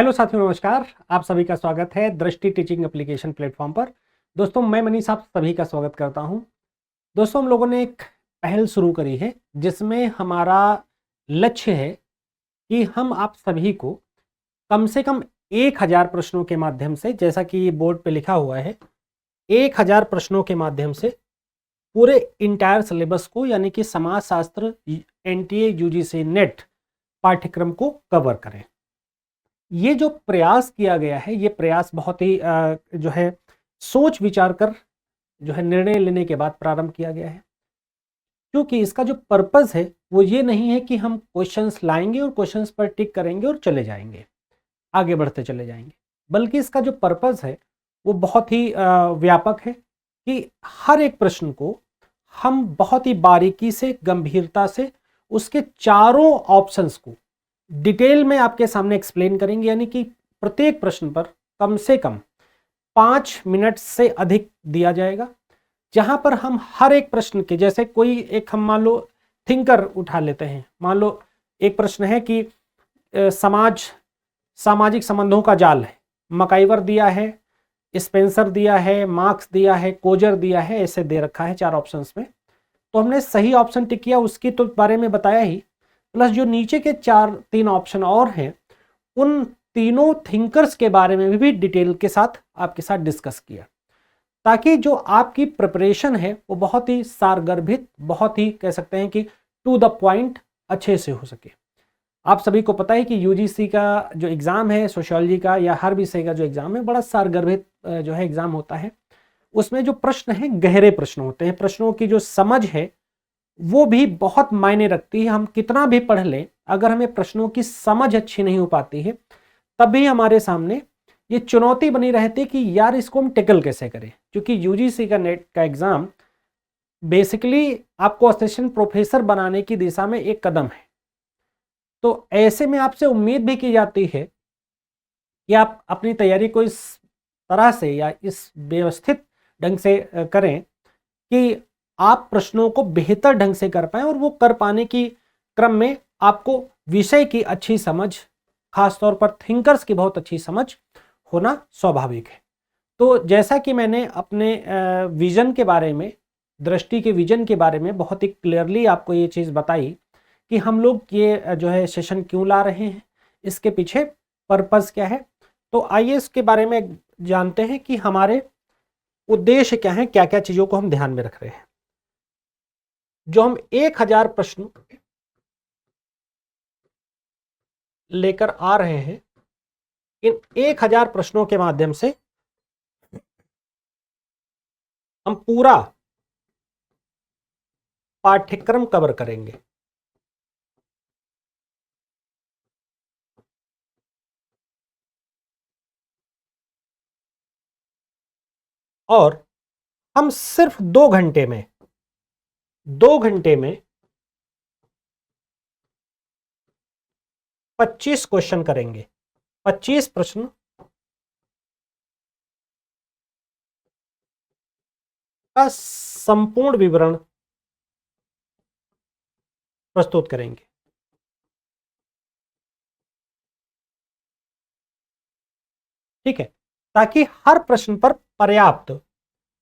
Hello साथियों, नमस्कार। आप सभी का स्वागत है दृष्टि टीचिंग एप्लीकेशन प्लेटफॉर्म पर। दोस्तों, मैं मनीष आप सभी का स्वागत करता हूं। दोस्तों, हम लोगों ने एक पहल शुरू करी है जिसमें हमारा लक्ष्य है कि हम आप सभी को कम से कम 1000 प्रश्नों के माध्यम से, जैसा कि ये बोर्ड पे लिखा हुआ है, 1000 प्रश्नों के माध्यम से पूरे इंटायर सिलेबस को, यानी कि समाजशास्त्र एनटीए यूजीसी नेट पाठ्यक्रम को कवर करें। ये जो प्रयास किया गया है, ये प्रयास बहुत ही जो है सोच विचार कर, जो है निर्णय लेने के बाद प्रारंभ किया गया है। क्योंकि इसका जो पर्पस है वो ये नहीं है कि हम क्वेश्चंस लाएंगे और क्वेश्चंस पर टिक करेंगे और चले जाएंगे, आगे बढ़ते चले जाएंगे, बल्कि इसका जो पर्पस है वो बहुत ही व्यापक है कि हर एक प्रश्न को हम बहुत ही बारीकी से, गंभीरता से उसके चारों ऑप्शंस को डिटेल में आपके सामने एक्सप्लेन करेंगे। यानी कि प्रत्येक प्रश्न पर कम से कम 5 मिनट से अधिक दिया जाएगा, जहां पर हम हर एक प्रश्न के, जैसे कोई एक, हम मान लो थिंकर उठा लेते हैं। मान लो एक प्रश्न है कि सामाजिक संबंधों का जाल है, मकाइवर दिया है, स्पेंसर दिया है, मार्क्स दिया है, कोजर दिया है, ऐसे दे रखा है 4 ऑप्शंस में। तो हमने सही ऑप्शन टिक किया, उसकी तो बारे में बताया ही, प्लस जो नीचे के 3 ऑप्शन और हैं उन तीनों थिंकर्स के बारे में भी डिटेल के साथ आपके साथ डिस्कस किया, ताकि जो आपकी प्रिपरेशन है वो बहुत ही सारगर्भित, बहुत ही कह सकते हैं कि टू द पॉइंट अच्छे से हो सके। आप सभी को पता है कि यूजीसी का जो एग्ज़ाम है सोशियोलॉजी का या हर विषय का जो एग्ज़ाम है, बड़ा सारगर्भित जो है एग्ज़ाम होता है। उसमें जो प्रश्न हैं गहरे प्रश्न होते हैं, प्रश्नों की जो समझ है वो भी बहुत मायने रखती है। हम कितना भी पढ़ लें, अगर हमें प्रश्नों की समझ अच्छी नहीं हो पाती है, तभी हमारे सामने ये चुनौती बनी रहती है कि यार इसको हम टेकल कैसे करें। क्योंकि यूजीसी का नेट का एग्जाम बेसिकली आपको असिस्टेंट प्रोफेसर बनाने की दिशा में एक कदम है। तो ऐसे में आपसे उम्मीद भी की जाती है कि आप अपनी तैयारी को इस तरह से या इस व्यवस्थित ढंग से करें कि आप प्रश्नों को बेहतर ढंग से कर पाएं, और वो कर पाने की क्रम में आपको विषय की अच्छी समझ, खासतौर पर थिंकर्स की बहुत अच्छी समझ होना स्वाभाविक है। तो जैसा कि मैंने अपने विजन के बारे में, दृष्टि के विजन के बारे में बहुत ही क्लियरली आपको ये चीज़ बताई कि हम लोग ये जो है सेशन क्यों ला रहे हैं, इसके पीछे पर्पस क्या है। तो आइए इसके बारे में जानते हैं कि हमारे उद्देश्य क्या है, क्या क्या चीज़ों को हम ध्यान में रख रहे हैं। जो हम 1000 प्रश्न लेकर आ रहे हैं, इन 1000 प्रश्नों के माध्यम से हम पूरा पाठ्यक्रम कवर करेंगे। और हम सिर्फ 2 घंटे में 25 क्वेश्चन करेंगे। 25 प्रश्न का संपूर्ण विवरण प्रस्तुत करेंगे। ठीक है, ताकि हर प्रश्न पर पर्याप्त,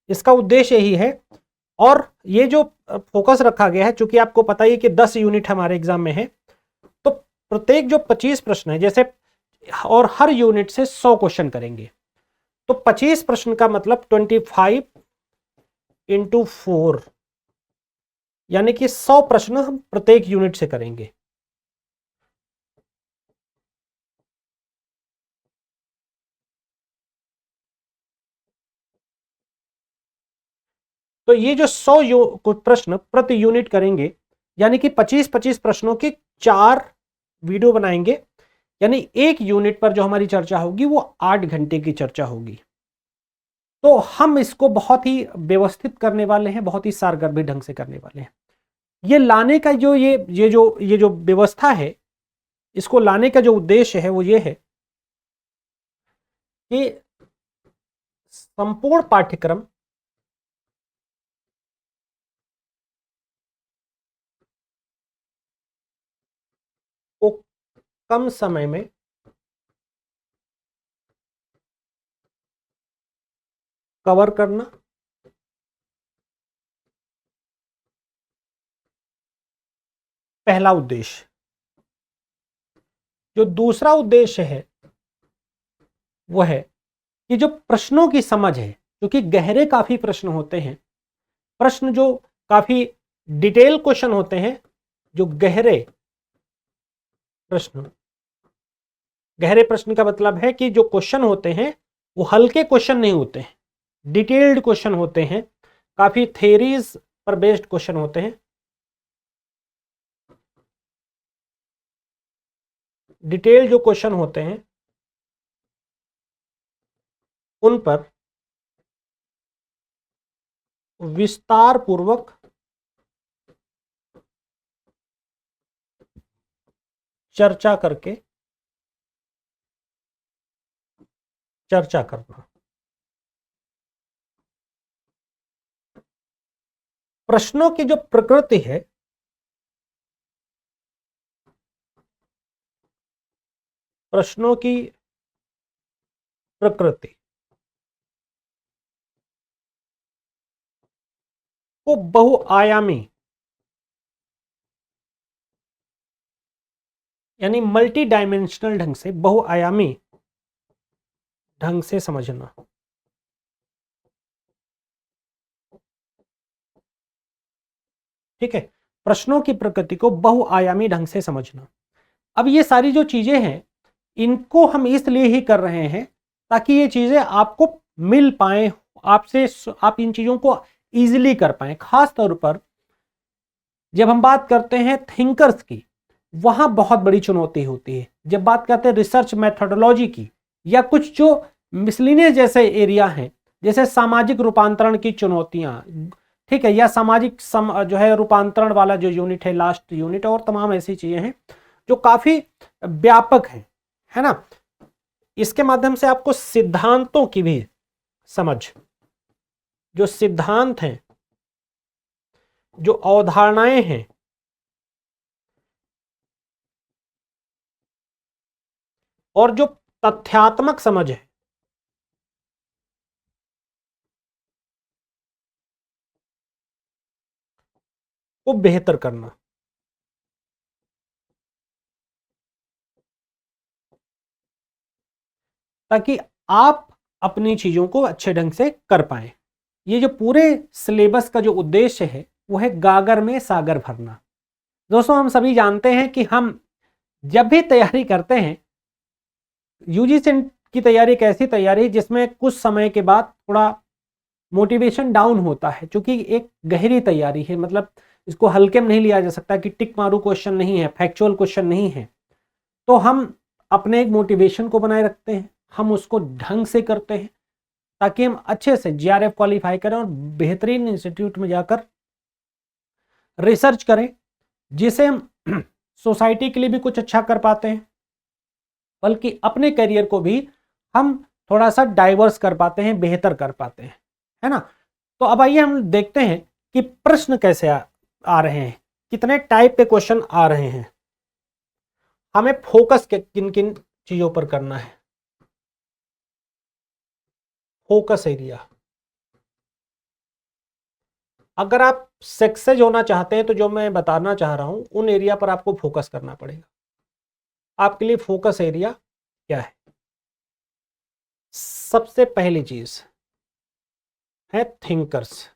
इसका उद्देश्य यही है। और ये जो फोकस रखा गया है, चूंकि आपको पता ही है कि 10 यूनिट हमारे एग्जाम में है, तो प्रत्येक जो 25 प्रश्न है, जैसे, और हर यूनिट से 100 क्वेश्चन करेंगे, तो 25 प्रश्न का मतलब 25 इंटू 4, यानी कि 100 प्रश्न हम प्रत्येक यूनिट से करेंगे। तो ये जो 100 प्रश्न प्रति यूनिट करेंगे, यानी कि 25-25 प्रश्नों की 4 वीडियो बनाएंगे, यानी एक यूनिट पर जो हमारी चर्चा होगी वो 8 घंटे की चर्चा होगी। तो हम इसको बहुत ही व्यवस्थित करने वाले हैं, बहुत ही सारगर्भित ढंग से करने वाले हैं। ये लाने का जो ये जो व्यवस्था है, इसको लाने का जो उद्देश्य है वो ये है कि संपूर्ण पाठ्यक्रम को कम समय में कवर करना, पहला उद्देश्य। जो दूसरा उद्देश्य है वो है कि जो प्रश्नों की समझ है, क्योंकि गहरे काफी प्रश्न होते हैं, प्रश्न जो काफी डिटेल क्वेश्चन होते हैं, जो गहरे प्रश्न, गहरे प्रश्न का मतलब है कि जो क्वेश्चन होते हैं वो हल्के क्वेश्चन नहीं होते हैं, डिटेल्ड क्वेश्चन होते हैं, काफी थ्योरीज पर बेस्ड क्वेश्चन होते हैं। डिटेल जो क्वेश्चन होते हैं उन पर विस्तार पूर्वक चर्चा करना। प्रश्नों की जो प्रकृति है, प्रश्नों की प्रकृति को बहुआयामी यानी मल्टी डायमेंशनल ढंग से, बहुआयामी ढंग से समझना। ठीक है, प्रश्नों की प्रकृति को बहुआयामी ढंग से समझना। अब ये सारी जो चीजें हैं इनको हम इसलिए ही कर रहे हैं ताकि ये चीजें आपको मिल पाए, आपसे आप इन चीजों को इजीली कर पाए। खास तौर पर जब हम बात करते हैं थिंकर्स की, वहां बहुत बड़ी चुनौती होती है। जब बात करते हैं रिसर्च मेथोडोलॉजी की, या कुछ जो मिसलिनियस जैसे एरिया हैं, जैसे सामाजिक रूपांतरण की चुनौतियां, ठीक है, या सामाजिक जो है रूपांतरण वाला जो यूनिट है, लास्ट यूनिट, और तमाम ऐसी चीजें हैं जो काफी व्यापक है ना। इसके माध्यम से आपको सिद्धांतों की भी समझ, जो सिद्धांत हैं, जो अवधारणाएं हैं, और जो तथ्यात्मक समझ है, वो बेहतर करना, ताकि आप अपनी चीजों को अच्छे ढंग से कर पाए। ये जो पूरे सिलेबस का जो उद्देश्य है वो है गागर में सागर भरना। दोस्तों, हम सभी जानते हैं कि हम जब भी तैयारी करते हैं, यूजीसी की तैयारी एक ऐसी तैयारी जिसमें कुछ समय के बाद थोड़ा मोटिवेशन डाउन होता है, क्योंकि एक गहरी तैयारी है, मतलब इसको हल्के में नहीं लिया जा सकता कि टिक मारू क्वेश्चन नहीं है, फैक्चुअल क्वेश्चन नहीं है। तो हम अपने एक मोटिवेशन को बनाए रखते हैं, हम उसको ढंग से करते हैं ताकि हम अच्छे से जीआरएफ क्वालिफाई करें और बेहतरीन इंस्टीट्यूट में जाकर रिसर्च करें, जिसे हम सोसाइटी के लिए भी कुछ अच्छा कर पाते हैं, बल्कि अपने करियर को भी हम थोड़ा सा डाइवर्स कर पाते हैं, बेहतर कर पाते हैं, है ना। तो अब आइए हम देखते हैं कि प्रश्न कैसे आ रहे हैं, कितने टाइप के क्वेश्चन आ रहे हैं, हमें फोकस किन किन चीजों पर करना है। फोकस एरिया, अगर आप सक्सेस होना चाहते हैं तो जो मैं बताना चाह रहा हूं उन एरिया पर आपको फोकस करना पड़ेगा। आपके लिए फोकस एरिया क्या है? सबसे पहली चीज है थिंकर्स।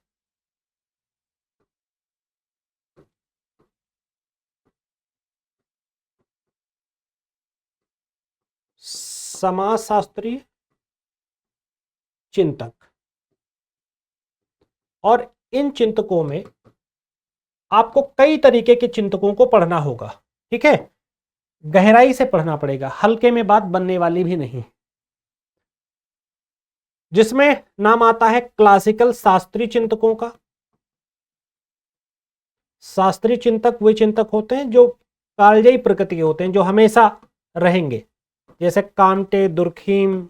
समाजशास्त्री, चिंतक, और इन चिंतकों में आपको कई तरीके के चिंतकों को पढ़ना होगा। ठीक है, गहराई से पढ़ना पड़ेगा, हल्के में बात बनने वाली भी नहीं। जिसमें नाम आता है क्लासिकल शास्त्रीय चिंतकों का। शास्त्रीय चिंतक वे चिंतक होते हैं जो कालजयी प्रकृति के होते हैं, जो हमेशा रहेंगे, जैसे कांटे, दुर्खीम,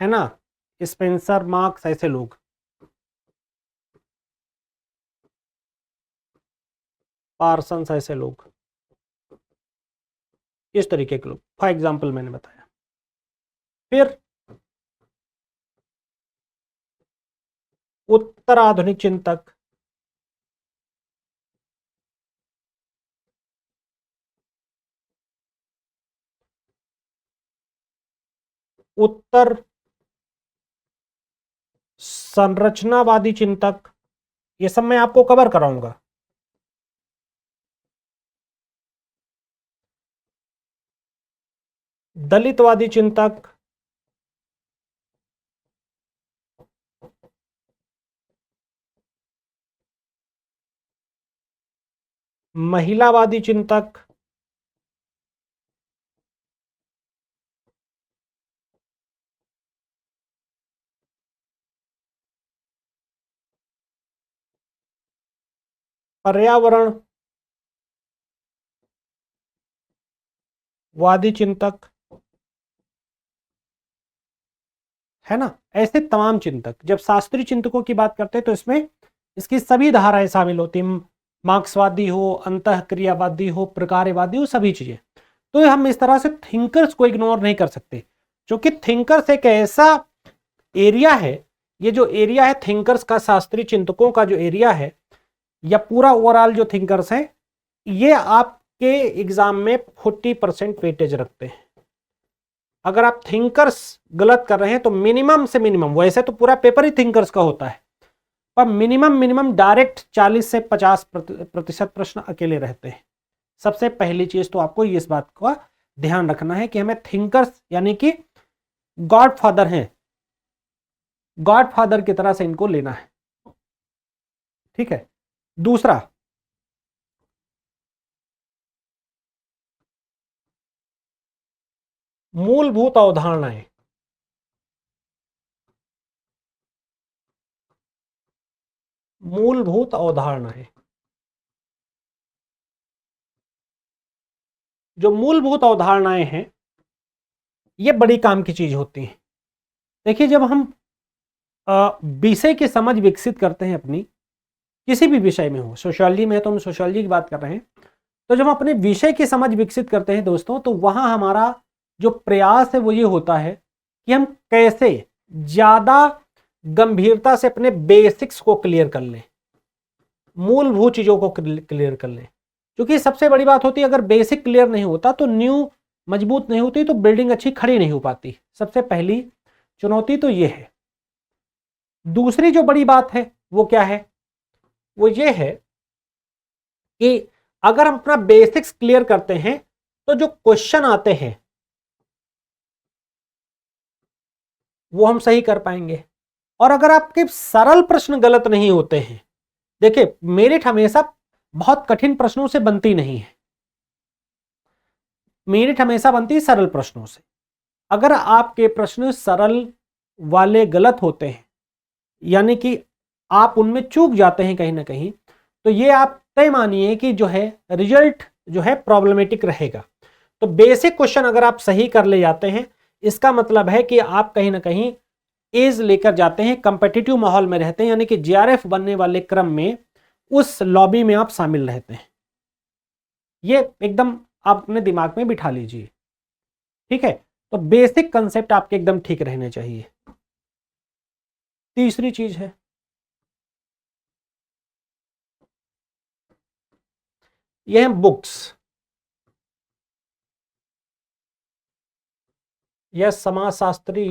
है ना, स्पेंसर, मार्क्स, ऐसे लोग। पार्सन्स, ऐसे लोग, इस तरीके के लोग, फॉर एग्जाम्पल मैंने बताया। फिर उत्तराधुनिक चिंतक, उत्तर संरचनावादी चिंतक, ये सब मैं आपको कवर कराऊंगा। दलितवादी चिंतक, महिलावादी चिंतक, पर्यावरण वादी चिंतक, है ना। ऐसे तमाम चिंतक, जब शास्त्रीय चिंतकों की बात करते हैं तो इसमें इसकी सभी धाराएं शामिल होती हैं, मार्क्सवादी हो, अंतःक्रियावादी हो, प्रकार्यवादी हो, सभी चीजें। तो हम इस तरह से थिंकर्स को इग्नोर नहीं कर सकते, क्योंकि थिंकर्स एक ऐसा एरिया है, ये जो एरिया है थिंकर्स का, शास्त्रीय चिंतकों का जो एरिया है, या पूरा ओवरऑल जो थिंकर्स है, ये आपके एग्जाम में 40% वेटेज रखते हैं। अगर आप थिंकर्स गलत कर रहे हैं तो मिनिमम से मिनिमम, वैसे तो पूरा पेपर ही थिंकर्स का होता है, पर मिनिमम डायरेक्ट 40 से 50% प्रश्न अकेले रहते हैं। सबसे पहली चीज तो आपको इस बात का ध्यान रखना है कि हमें थिंकर्स यानी कि गॉडफादर हैं, गॉडफादर की तरह से इनको लेना है, ठीक है। दूसरा, मूलभूत अवधारणाएं, मूलभूत अवधारणाएं, जो मूलभूत अवधारणाएं हैं ये बड़ी काम की चीज होती हैं। देखिए, जब हम विषय की समझ विकसित करते हैं अपनी, किसी भी विषय में हो, सोशियोलॉजी में है तो हम सोशियोलॉजी की बात कर रहे हैं, तो जब हम अपने विषय की समझ विकसित करते हैं दोस्तों, तो वहां हमारा जो प्रयास है वो ये होता है कि हम कैसे ज्यादा गंभीरता से अपने बेसिक्स को क्लियर कर लें, मूलभूत चीजों को क्लियर कर लें। क्योंकि सबसे बड़ी बात होती है, अगर बेसिक क्लियर नहीं होता तो न्यू मजबूत नहीं होती, तो बिल्डिंग अच्छी खड़ी नहीं हो पाती। सबसे पहली चुनौती तो ये है। दूसरी जो बड़ी बात है वो क्या है, वो ये है कि अगर हम अपना बेसिक्स क्लियर करते हैं तो जो क्वेश्चन आते हैं वो हम सही कर पाएंगे। और अगर आपके सरल प्रश्न गलत नहीं होते हैं, देखिए मेरिट हमेशा बहुत कठिन प्रश्नों से बनती नहीं है, मेरिट हमेशा बनती है सरल प्रश्नों से। अगर आपके प्रश्न सरल वाले गलत होते हैं, यानी कि आप उनमें चूक जाते हैं कहीं ना कहीं, तो ये आप तय मानिए कि जो है रिजल्ट जो है प्रॉब्लमेटिक रहेगा। तो बेसिक क्वेश्चन अगर आप सही कर ले जाते हैं, इसका मतलब है कि आप कहीं ना कहीं एज लेकर जाते हैं, कंपेटिटिव माहौल में रहते हैं, यानी कि जेआरएफ बनने वाले क्रम में उस लॉबी में आप शामिल रहते हैं। ये एकदम आप अपने दिमाग में बिठा लीजिए, ठीक है। तो बेसिक कंसेप्ट आपके एकदम ठीक रहने चाहिए। तीसरी चीज है, ये है बुक्स। यह समाजशास्त्री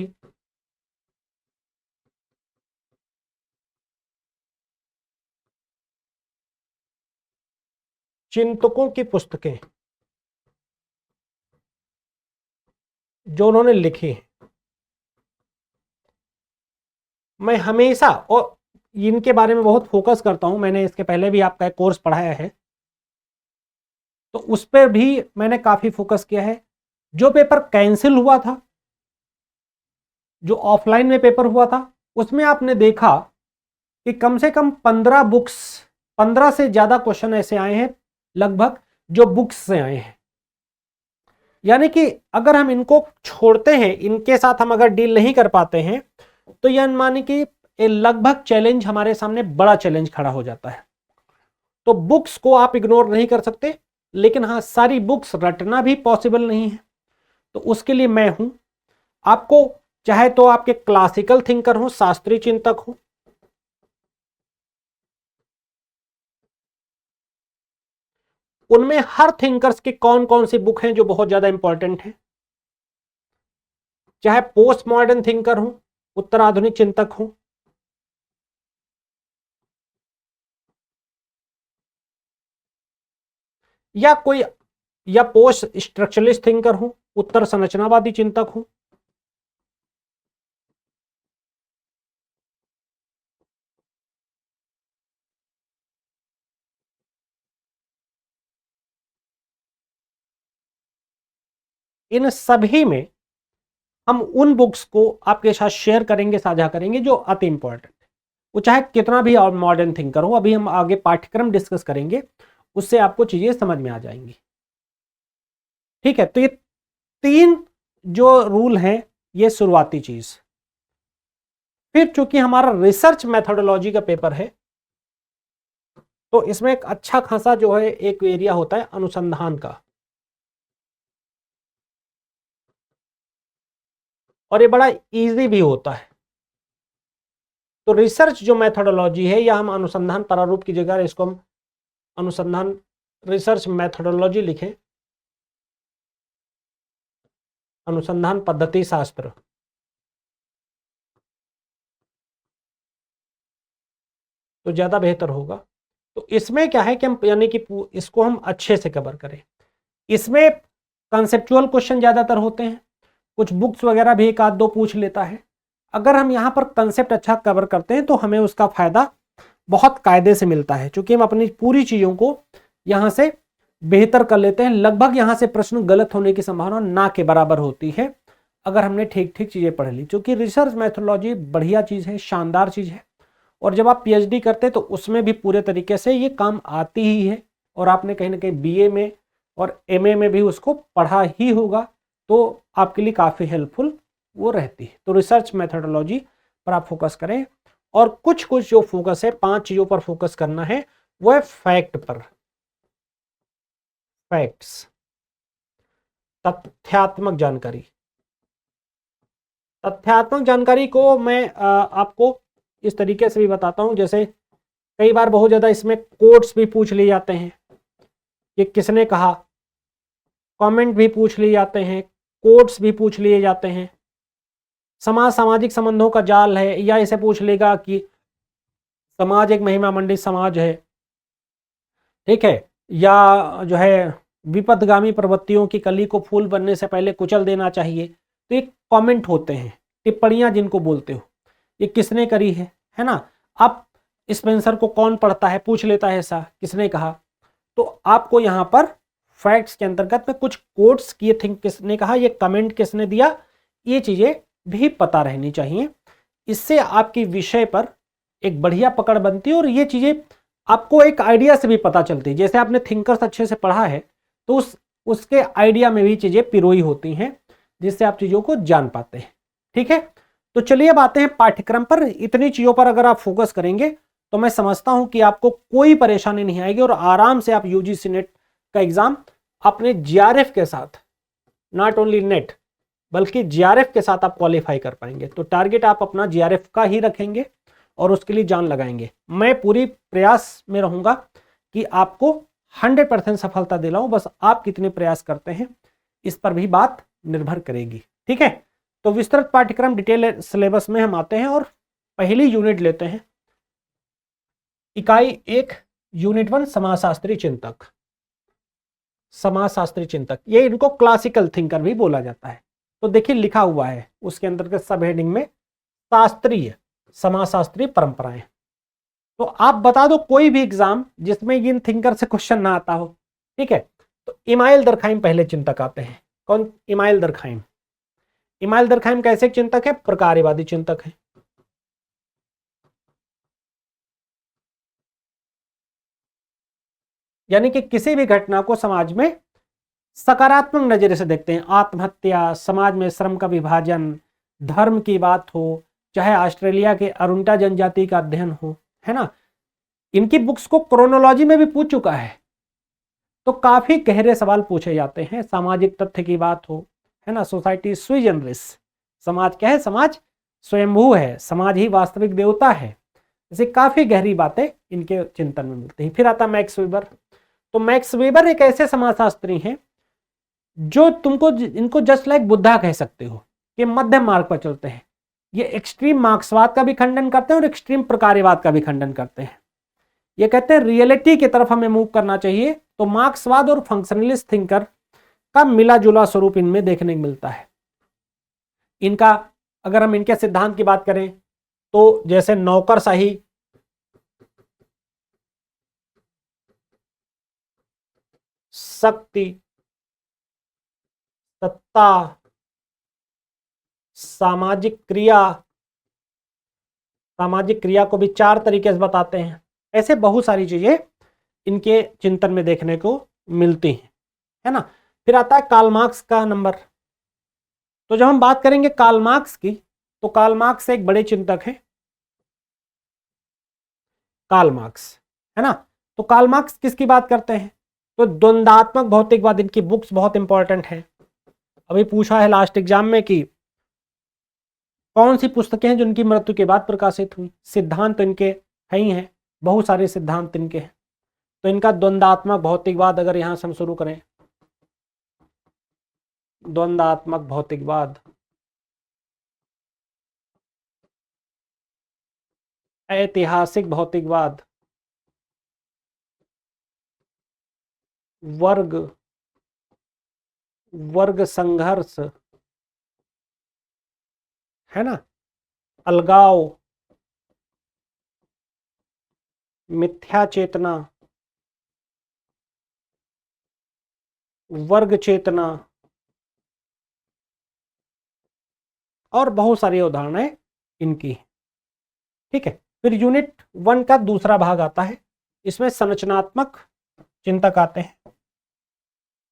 चिंतकों की पुस्तकें जो उन्होंने लिखी हैं, मैं हमेशा और इनके बारे में बहुत फोकस करता हूं। मैंने इसके पहले भी आपका एक कोर्स पढ़ाया है, तो उस पर भी मैंने काफी फोकस किया है। जो पेपर कैंसिल हुआ था, जो ऑफलाइन में पेपर हुआ था, उसमें आपने देखा कि कम से कम 15 बुक्स, 15 से ज्यादा क्वेश्चन ऐसे आए हैं लगभग जो बुक्स से आए हैं। यानी कि अगर हम इनको छोड़ते हैं, इनके साथ हम अगर डील नहीं कर पाते हैं, तो यह माने कि लगभग चैलेंज हमारे सामने बड़ा चैलेंज खड़ा हो जाता है। तो बुक्स को आप इग्नोर नहीं कर सकते, लेकिन हाँ सारी बुक्स रटना भी पॉसिबल नहीं है। तो उसके लिए मैं हूं, आपको चाहे तो आपके क्लासिकल थिंकर हो, शास्त्रीय चिंतक हो, उनमें हर थिंकर्स के कौन कौन सी बुक हैं जो बहुत ज्यादा इंपॉर्टेंट हैं, चाहे पोस्ट मॉडर्न थिंकर हो, उत्तराधुनिक चिंतक हो, या कोई, या पोस्ट स्ट्रक्चरलिस्ट थिंकर हो, उत्तर संरचनावादी चिंतक हो, इन सभी में हम उन बुक्स को आपके साथ शेयर करेंगे, साझा करेंगे जो अति इंपॉर्टेंट है, वो चाहे कितना भी मॉडर्न थिंकर हो। अभी हम आगे पाठ्यक्रम डिस्कस करेंगे, उससे आपको चीजें समझ में आ जाएंगी। ठीक है, तो ये 3 जो रूल हैं, ये शुरुआती चीज। फिर चूंकि हमारा रिसर्च मेथोडोलॉजी का पेपर है, तो इसमें एक अच्छा खासा जो है एक एरिया होता है अनुसंधान का, और ये बड़ा इजी भी होता है। तो रिसर्च जो मेथोडोलॉजी है, या हम अनुसंधान प्रारूप की जगह इसको हम अनुसंधान रिसर्च मेथोडोलॉजी लिखें, अनुसंधान पद्धति शास्त्र, तो ज्यादा बेहतर होगा। तो इसमें क्या है कि हम यानी कि इसको हम अच्छे से कवर करें। इसमें कंसेप्चुअल क्वेश्चन ज्यादातर होते हैं, कुछ बुक्स वगैरह भी एक आध दो पूछ लेता है। अगर हम यहाँ पर कंसेप्ट अच्छा कवर करते हैं तो हमें उसका फायदा बहुत कायदे से मिलता है, क्योंकि हम अपनी पूरी चीजों को यहाँ से बेहतर कर लेते हैं। लगभग यहाँ से प्रश्न गलत होने की संभावना ना के बराबर होती है अगर हमने ठीक ठीक चीजें पढ़ ली, क्योंकि रिसर्च मैथोडोलॉजी बढ़िया चीज है, शानदार चीज है। और जब आप पीएचडी करते हैं तो उसमें भी पूरे तरीके से ये काम आती ही है, और आपने कहीं ना कहीं बीए में और एमए में भी उसको पढ़ा ही होगा, तो आपके लिए काफ़ी हेल्पफुल वो रहती है। तो रिसर्च मेथोडोलॉजी पर आप फोकस करें, और कुछ कुछ जो फोकस है, 5 चीज़ों पर फोकस करना है, वो है फैक्ट पर, फैक्ट्स, तथ्यात्मक जानकारी। तथ्यात्मक जानकारी को मैं आपको इस तरीके से भी बताता हूं, जैसे कई बार बहुत ज़्यादा इसमें कोट्स भी पूछ लिए जाते हैं, कि किसने कहा, कमेंट भी पूछ लिए जाते हैं, कोट्स भी पूछ लिए जाते हैं। सामाजिक संबंधों का जाल है, या इसे पूछ लेगा कि समाज एक महिमा मंडित समाज है, ठीक है, या जो है विपथगामी प्रवृत्तियों की कली को फूल बनने से पहले कुचल देना चाहिए। तो ये कमेंट होते हैं, टिप्पणियां जिनको बोलते हो, ये किसने करी है ना। अब स्पेंसर को कौन पढ़ता है, पूछ लेता है ऐसा, किसने कहा। तो आपको यहाँ पर फैक्ट्स के अंतर्गत में कुछ कोट्स किए थिंक किसने कहा, ये कमेंट किसने दिया, ये चीजें भी पता रहनी चाहिए। इससे आपकी विषय पर एक बढ़िया पकड़ बनती है, और ये चीजें आपको एक आइडिया से भी पता चलती है। जैसे आपने थिंकर्स अच्छे से पढ़ा है, तो उसके आइडिया में भी चीजें पिरोई होती हैं, जिससे आप चीजों को जान पाते हैं। ठीक है, तो चलिए अब आते हैं पाठ्यक्रम पर। इतनी चीजों पर अगर आप फोकस करेंगे तो मैं समझता हूं कि आपको कोई परेशानी नहीं आएगी, और आराम से आप यूजीसी नेट का एग्जाम अपने जीआरएफ के साथ, नॉट ओनली नेट बल्कि जीआरएफ के साथ आप क्वालिफाई कर पाएंगे। तो टारगेट आप अपना जीआरएफ का ही रखेंगे और उसके लिए जान लगाएंगे। मैं पूरी प्रयास में रहूंगा कि आपको 100% सफलता दिलाऊं, बस आप कितने प्रयास करते हैं इस पर भी बात निर्भर करेगी। ठीक है, तो विस्तृत पाठ्यक्रम डिटेल सिलेबस में हम आते हैं, और पहली यूनिट लेते हैं, इकाई 1 यूनिट 1 समाजशास्त्री चिंतक। समाजशास्त्री चिंतक, ये इनको क्लासिकल थिंकर भी बोला जाता है। तो देखिए लिखा हुआ है उसके अंतर्गत सब हेडिंग में, शास्त्रीय समाजशास्त्री परंपराएं। तो आप बता दो कोई भी एग्जाम जिसमें इन थिंकर से क्वेश्चन ना आता हो। ठीक है, तो इमाइल दरखाइम पहले चिंतक आते हैं। कौन? इमाइल दरखाइम। इमाइल दरखाइम कैसे चिंतक है? प्रकार्यवादी चिंतक है। यानी कि किसी भी घटना को समाज में सकारात्मक नजरिए से देखते हैं। आत्महत्या, समाज में श्रम का विभाजन, धर्म की बात हो, चाहे ऑस्ट्रेलिया के अरुंटा जनजाति का अध्ययन हो, है ना। इनकी बुक्स को क्रोनोलॉजी में भी पूछ चुका है, तो काफी गहरे सवाल पूछे जाते हैं। सामाजिक तथ्य की बात हो, है ना, सोसाइटी सुई जनरिस, समाज क्या है? समाज स्वयंभू है, समाज ही वास्तविक देवता है। ऐसे काफी गहरी बातें इनके चिंतन में मिलती हैं। फिर आता मैक्स वेबर। तो मैक्स वेबर एक ऐसे समाजशास्त्री हैं जो तुमको इनको जस्ट लाइक बुद्धा कह सकते हो कि मध्यम मार्ग पर चलते हैं। ये एक्सट्रीम मार्क्सवाद का भी खंडन करते हैं और एक्सट्रीम प्रकार्यवाद का भी खंडन करते हैं। ये कहते हैं रियलिटी की तरफ हमें मूव करना चाहिए। तो मार्क्सवाद और फंक्शनलिस्ट थिंकर का मिला जुला स्वरूप इनमें देखने को मिलता है। इनका अगर हम इनके सिद्धांत की बात करें तो जैसे नौकरशाही, शक्ति, सत्ता, सामाजिक क्रिया को भी 4 तरीके से बताते हैं। ऐसे बहुत सारी चीजें इनके चिंतन में देखने को मिलती हैं, है ना। फिर आता है कार्ल मार्क्स का नंबर। तो जब हम बात करेंगे कार्ल मार्क्स की, तो कार्ल मार्क्स एक बड़े चिंतक हैं, कार्ल मार्क्स, है ना। तो कार्ल मार्क्स किसकी बात करते हैं? तो द्वंद्वात्मक भौतिकवाद, इनकी बुक्स बहुत इंपॉर्टेंट है। अभी पूछा है लास्ट एग्जाम में कि कौन सी पुस्तकें हैं जो इनकी मृत्यु के बाद प्रकाशित हुई। सिद्धांत तो इनके है ही हैं, बहुत सारे सिद्धांत इनके हैं। तो इनका द्वंद्वात्मक भौतिकवाद अगर यहां से हम शुरू करें, द्वंद्वात्मक भौतिकवाद, ऐतिहासिक भौतिकवाद, वर्ग संघर्ष, है ना, अलगाव, मिथ्या चेतना, वर्ग चेतना और बहुत सारी उदाहरणें इनकी, ठीक है। फिर यूनिट 1 का दूसरा भाग आता है, इसमें संरचनात्मक चिंतक आते हैं,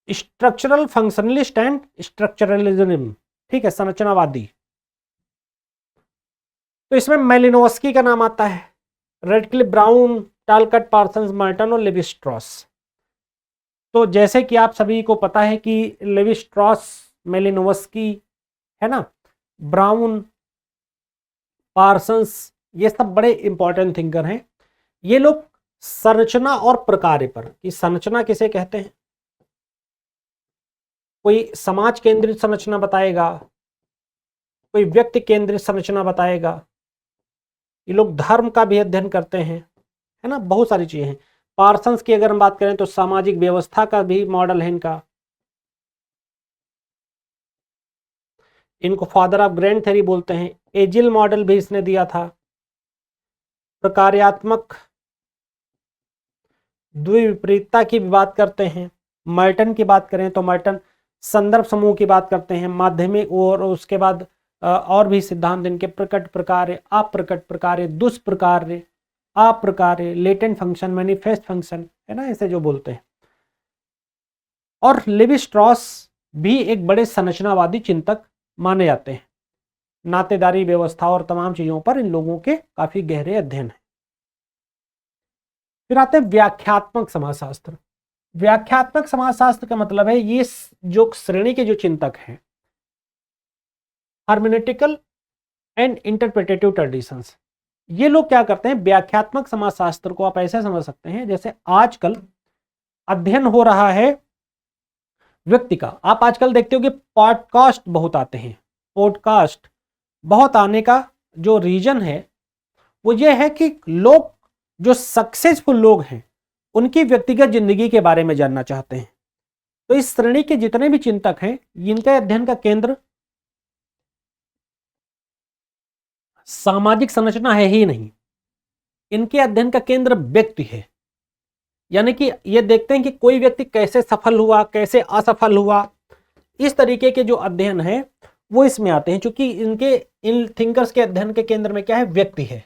स्ट्रक्चरल फंक्शनलिस्ट एंड स्ट्रक्चरलिज्म, ठीक है, संरचनावादी। तो इसमें मेलिनोव्स्की का नाम आता है, Radcliffe, Brown, Talcott, Parsons, Merton और लेवी स्ट्रॉस। तो जैसे कि आप सभी को पता है कि लेवी स्ट्रॉस, मेलिनोव्स्की, है ना, ब्राउन, पार्सन्स, ये सब बड़े इंपॉर्टेंट थिंकर हैं। ये लोग संरचना और प्रकार्य पर, कि संरचना किसे कहते हैं, कोई समाज केंद्रित संरचना बताएगा, कोई व्यक्ति केंद्रित संरचना बताएगा। ये लोग धर्म का भी अध्ययन करते हैं, है ना, बहुत सारी चीजें हैं। पार्सन्स की अगर हम बात करें तो सामाजिक व्यवस्था का भी मॉडल है इनका। इनको फादर ऑफ ग्रैंड थ्योरी बोलते हैं। एजिल मॉडल भी इसने दिया था। प्रकार्यात्मक द्विविपरीतता की भी बात करते हैं। मर्टन की बात करें तो मर्टन संदर्भ समूह की बात करते हैं, माध्यमिक, और उसके बाद और भी सिद्धांत इनके, प्रकट प्रकार्य, अप्रकट प्रकार्य, दुष्प्रकार्य, अप्रकार्य, लेटेंट फंक्शन, मैनिफेस्ट फंक्शन, है ना, ऐसे जो बोलते हैं। और लेवी स्ट्रॉस भी एक बड़े संरचनावादी चिंतक माने जाते हैं। नातेदारी व्यवस्था और तमाम चीजों पर इन लोगों के काफी गहरे अध्ययन है। फिर आते हैं व्याख्यात्मक समाजशास्त्र। व्याख्यात्मक समाजशास्त्र का मतलब है ये जो श्रेणी के जो चिंतक हैं, हर्मेनेटिकल एंड इंटरप्रेटेटिव ट्रेडिशंस, ये लोग क्या करते हैं, व्याख्यात्मक समाजशास्त्र को आप ऐसे समझ सकते हैं जैसे आजकल अध्ययन हो रहा है व्यक्ति का। आप आजकल देखते हो कि पॉडकास्ट बहुत आते हैं, पॉडकास्ट बहुत आने का जो रीजन है वो ये है कि लोग, जो सक्सेसफुल लोग हैं, उनकी व्यक्तिगत जिंदगी के बारे में जानना चाहते हैं। तो इस श्रेणी के जितने भी चिंतक हैं, इनके अध्ययन का केंद्र सामाजिक संरचना है ही नहीं, इनके अध्ययन का केंद्र व्यक्ति है। यानी कि ये देखते हैं कि कोई व्यक्ति कैसे सफल हुआ, कैसे असफल हुआ, इस तरीके के जो अध्ययन है वो इसमें आते हैं। क्योंकि इन थिंकर्स के अध्ययन के केंद्र में क्या है, व्यक्ति है।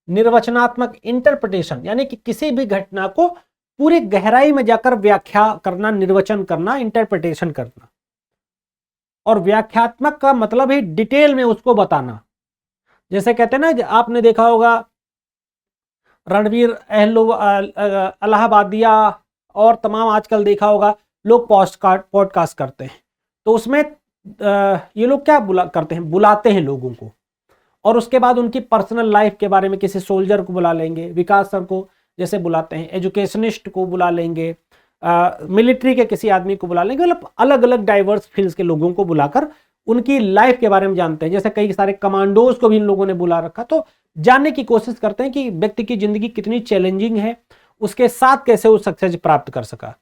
निर्वचनात्मक, इंटरप्रिटेशन, यानी कि किसी भी घटना को पूरी गहराई में जाकर व्याख्या करना, निर्वचन करना, इंटरप्रिटेशन करना। और व्याख्यात्मक का मतलब है डिटेल में उसको बताना। जैसे कहते हैं ना, आपने देखा होगा रणवीर अलाहाबादिया और तमाम आजकल देखा होगा लोग पॉडकास्ट करते हैं। तो उसमें ये लोग क्या करते हैं, बुलाते हैं लोगों को, और उसके बाद उनकी पर्सनल लाइफ के बारे में किसी सोल्जर को बुला लेंगे, विकास सर को, जैसे बुलाते हैं, एजुकेशनिस्ट को बुला लेंगे, मिलिट्री के किसी आदमी को बुला लेंगे, मतलब अलग अलग डाइवर्स फील्ड्स के लोगों को बुलाकर उनकी लाइफ के बारे में जानते हैं। जैसे कई सारे कमांडोज को भी इन लोगों ने बुला रखा, तो जानने की कोशिश करते हैं कि व्यक्ति की जिंदगी कितनी चैलेंजिंग है, उसके साथ कैसे वो सक्सेस प्राप्त कर सका।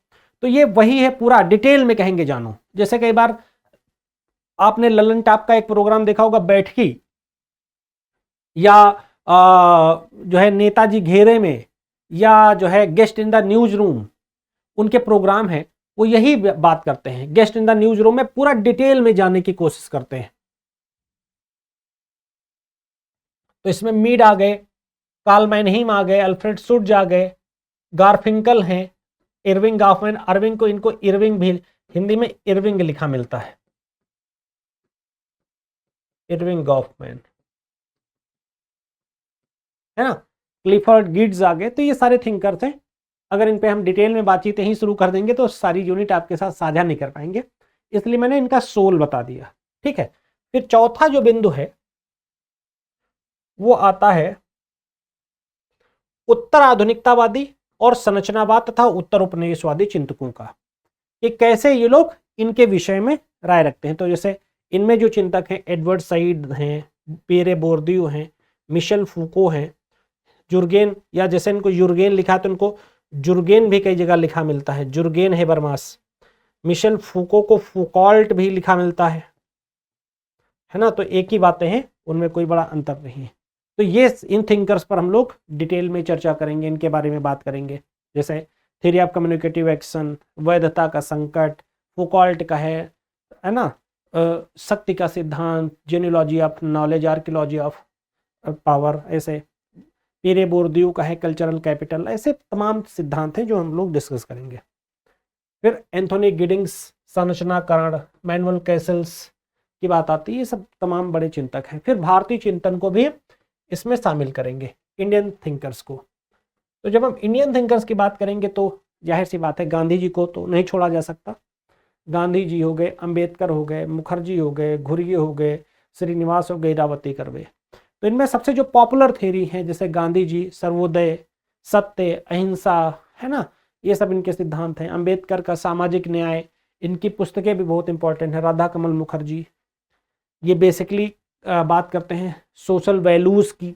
तो ये वही है, पूरा डिटेल में कहेंगे जानो। जैसे कई बार आपने ललन टॉप का एक प्रोग्राम देखा होगा, बैठकी, या जो है नेताजी घेरे में, या जो है guest in the news room, उनके प्रोग्राम है वो यही बात करते हैं। Guest in the news room में पूरा डिटेल में जानने की कोशिश करते हैं। तो इसमें मीड आ गए, कार्ल मैनहीम आ गए, अल्फ्रेड शुट्ज आ गए, गारफिंकल हैं, इरविंग गॉफमैन। अरविंग को, इनको इरविंग भी हिंदी में इरविंग लिखा मिलता है, इरविंग गॉफमैन, है ना। क्लिफर्ड गिड्स आ गए। तो ये सारे थिंकर्स हैं। अगर इन पे हम डिटेल में बातचीत ही शुरू कर देंगे तो सारी यूनिट आपके साथ साझा नहीं कर पाएंगे, इसलिए मैंने इनका सोल बता दिया, ठीक है। फिर चौथा जो बिंदु है वो आता है उत्तर आधुनिकतावादी और संरचनावाद तथा उत्तर उपनिवेशवादी चिंतकों का, कि कैसे ये लोग इनके विषय में राय रखते हैं। तो जैसे इनमें जो चिंतक हैं, एडवर्ड सईद हैं, पियरे बोर्दियू हैं, मिशेल फूको हैं, जुर्गेन, या जैसे इनको युर्गेन लिखा तो इनको जुर्गेन भी कई जगह लिखा मिलता है, जुर्गेन हेबरमास। मिशेल फूको को फूकॉल्ट भी लिखा मिलता है ना। तो एक ही बातें हैं, उनमें कोई बड़ा अंतर नहीं है। तो ये इन थिंकर्स पर हम लोग डिटेल में चर्चा करेंगे, इनके बारे में बात करेंगे। जैसे थ्योरी ऑफ कम्युनिकेटिव एक्शन, वैधता का संकट, फूकॉल्ट का है ना, शक्ति का सिद्धांत, genealogy of knowledge, archaeology of power, ऐसे पियरे बोर्दियू का है कल्चरल कैपिटल। ऐसे तमाम सिद्धांत हैं जो हम लोग डिस्कस करेंगे। फिर एंथोनी गिडिंग्स, संरचनाकरण, मैनुअल कैसल्स की बात आती है। ये सब तमाम बड़े चिंतक हैं। फिर भारतीय चिंतन को भी इसमें शामिल करेंगे, इंडियन थिंकर्स को। तो जब हम इंडियन थिंकर्स की बात करेंगे तो जाहिर सी बात है गांधी जी को तो नहीं छोड़ा जा सकता। गांधी जी हो गए, अंबेडकर हो गए, मुखर्जी हो गए, घुर्ये हो गए, श्रीनिवास हो गए, इरावती कर्वे। तो इनमें सबसे जो पॉपुलर थ्योरी है, जैसे गांधी जी सर्वोदय, सत्य, अहिंसा, है ना, ये सब इनके सिद्धांत हैं। अंबेडकर का सामाजिक न्याय, इनकी पुस्तकें भी बहुत इंपॉर्टेंट है। राधा कमल मुखर्जी, ये बेसिकली बात करते हैं सोशल वैल्यूज़ की,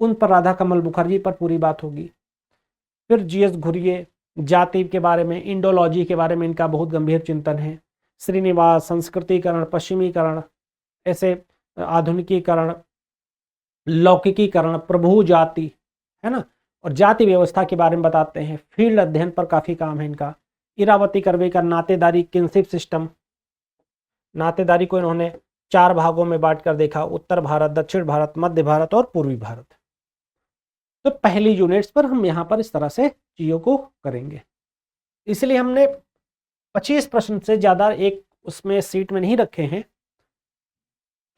उन पर राधा कमल मुखर्जी पर पूरी बात होगी। फिर जीएस घुर्ये, जाति के बारे में, इंडोलॉजी के बारे में इनका बहुत गंभीर चिंतन है। श्रीनिवास, संस्कृतिकरण, पश्चिमीकरण, ऐसे आधुनिकीकरण, लौकिकीकरण, प्रभु जाति, है ना, और जाति व्यवस्था के बारे में बताते हैं। फील्ड अध्ययन पर काफ़ी काम है इनका। इरावती कर्वे का नातेदारी, किनशिप सिस्टम, नातेदारी को इन्होंने 4 भागों में बांटकर देखा, उत्तर भारत, दक्षिण भारत, मध्य भारत और पूर्वी भारत। तो पहली यूनिट्स पर हम यहाँ पर इस तरह से चीज़ों को करेंगे। इसलिए हमने 25 प्रश्न से ज़्यादा एक उसमें सीट में नहीं रखे हैं,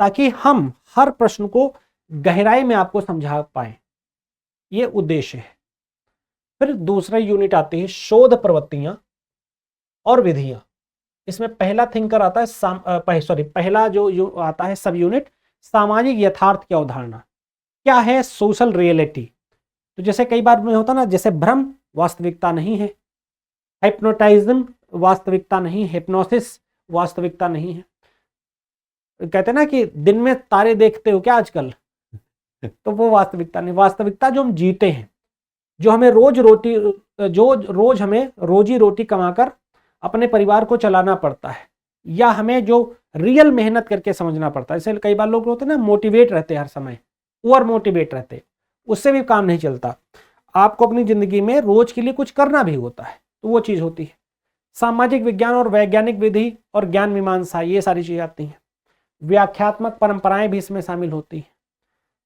ताकि हम हर प्रश्न को गहराई में आपको समझा पाए, ये उद्देश्य है। फिर दूसरा यूनिट आती है शोध प्रवृत्तियां और विधियां। इसमें पहला थिंकर आता है पहला जो आता है सब यूनिट, सामाजिक यथार्थ की अवधारणा। क्या है सोशल रियलिटी? तो जैसे कई बार में होता ना, जैसे भ्रम वास्तविकता नहीं है, हिप्नोटाइज्म वास्तविकता नहीं, हिप्नोसिस वास्तविकता नहीं है। कहते हैं ना कि दिन में तारे देखते हो क्या आजकल, तो वो वास्तविकता नहीं। वास्तविकता जो हम जीते हैं, जो हमें रोज हमें रोजी रोटी कमाकर अपने परिवार को चलाना पड़ता है, या हमें जो रियल मेहनत करके समझना पड़ता है। इसलिए कई बार लोग होते हैं ना मोटिवेट रहते हैं, हर समय ओवर मोटिवेट रहते, उससे भी काम नहीं चलता। आपको अपनी जिंदगी में रोज के लिए कुछ करना भी होता है, तो वो चीज़ होती है। सामाजिक विज्ञान और वैज्ञानिक विधि और ज्ञान मीमांसा, ये सारी चीज़ें आती हैं। व्याख्यात्मक परंपराएं भी इसमें शामिल होती हैं।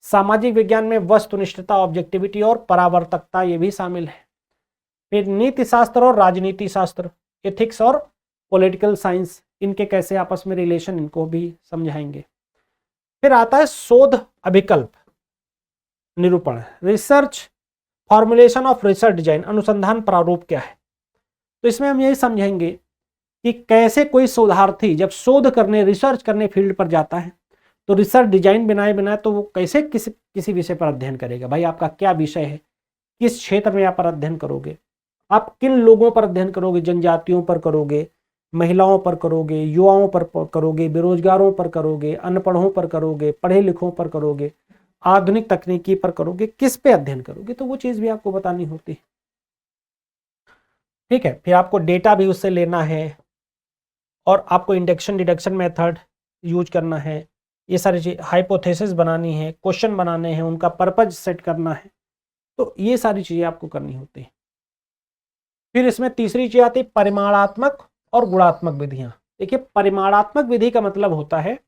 सामाजिक विज्ञान में वस्तुनिष्ठता, ऑब्जेक्टिविटी और परावर्तकता, ये भी शामिल है। फिर नीति शास्त्र और राजनीति शास्त्र, एथिक्स और पॉलिटिकल साइंस, इनके कैसे आपस में रिलेशन, इनको भी समझाएंगे। फिर आता है शोध अभिकल्प निरूपण, research formulation of research design, अनुसंधान प्रारूप क्या है। तो इसमें हम यही समझेंगे कि कैसे कोई शोधार्थी जब शोध करने, रिसर्च करने फील्ड पर जाता है, तो रिसर्च डिजाइन बनाए बिना तो वो कैसे किसी विषय पर अध्ययन करेगा। भाई आपका क्या विषय है, किस क्षेत्र में आप अध्ययन करोगे, आप किन लोगों पर अध्ययन करोगे, जनजातियों पर करोगे, महिलाओं पर करोगे, युवाओं पर करोगे, बेरोजगारों पर करोगे, अनपढ़ों पर करोगे, पढ़े लिखों पर करोगे, आधुनिक तकनीकी पर करोगे, किस पे अध्ययन करोगे, तो वो चीज भी आपको बतानी होती है। ठीक है, फिर आपको डेटा भी उससे लेना है और आपको इंडक्शन डिडक्शन मेथड यूज करना है, ये सारी चीज, हाइपोथेसिस बनानी है, क्वेश्चन बनाने हैं, उनका पर्पज सेट करना है, तो ये सारी चीजें आपको करनी होती है। फिर इसमें तीसरी चीज आती है परिमाणात्मक और गुणात्मक विधियां। देखिए, परिमाणात्मक विधि का मतलब होता है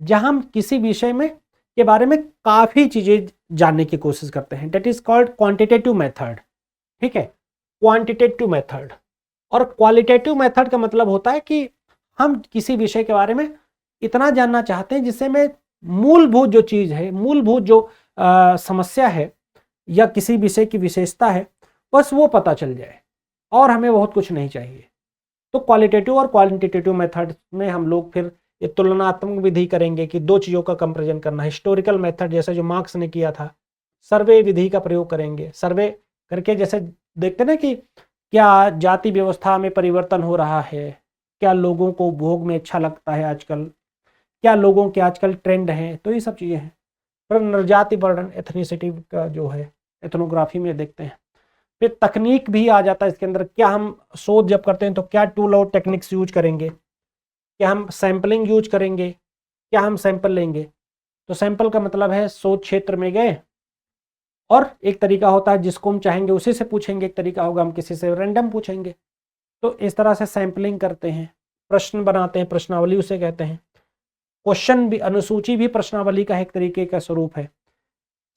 जहां हम किसी विषय में के बारे में काफी चीजें जानने की कोशिश करते हैं, that is called quantitative method. ठीक है, क्वांटिटेटिव मेथड। और क्वालिटेटिव मेथड का मतलब होता है कि हम किसी विषय के बारे में इतना जानना चाहते हैं जिससे में मूलभूत जो चीज है, मूलभूत जो समस्या है या किसी विषय की विशेषता है, बस वो पता चल जाए और हमें बहुत कुछ नहीं चाहिए। तो क्वालिटेटिव और क्वांटिटेटिव मेथड में हम लोग फिर ये तुलनात्मक विधि करेंगे कि दो चीज़ों का कंपैरिजन करना। हिस्टोरिकल मेथड जैसे जो मार्क्स ने किया था, सर्वे विधि का प्रयोग करेंगे, सर्वे करके जैसे देखते ना कि क्या जाति व्यवस्था में परिवर्तन हो रहा है, क्या लोगों को भोग में अच्छा लगता है आजकल, क्या लोगों के आजकल ट्रेंड हैं, तो ये सब चीज़ें हैं। फिर नरजाति वर्णन, एथनिसिटी का जो है एथनोग्राफी में देखते हैं। फिर तकनीक भी आ जाता है इसके अंदर, क्या हम शोध जब करते हैं तो क्या टूल और टेक्निक्स यूज करेंगे, क्या हम सैंपलिंग यूज करेंगे, क्या हम सैंपल लेंगे। तो सैंपल का मतलब है शोध क्षेत्र में गए और एक तरीका होता है जिसको हम चाहेंगे उसी से पूछेंगे, एक तरीका होगा हम किसी से रैंडम पूछेंगे। तो इस तरह से सैंपलिंग करते हैं, प्रश्न बनाते हैं, प्रश्नावली उसे कहते हैं। क्वेश्चन भी, अनुसूची भी प्रश्नावली का एक तरीके का स्वरूप है।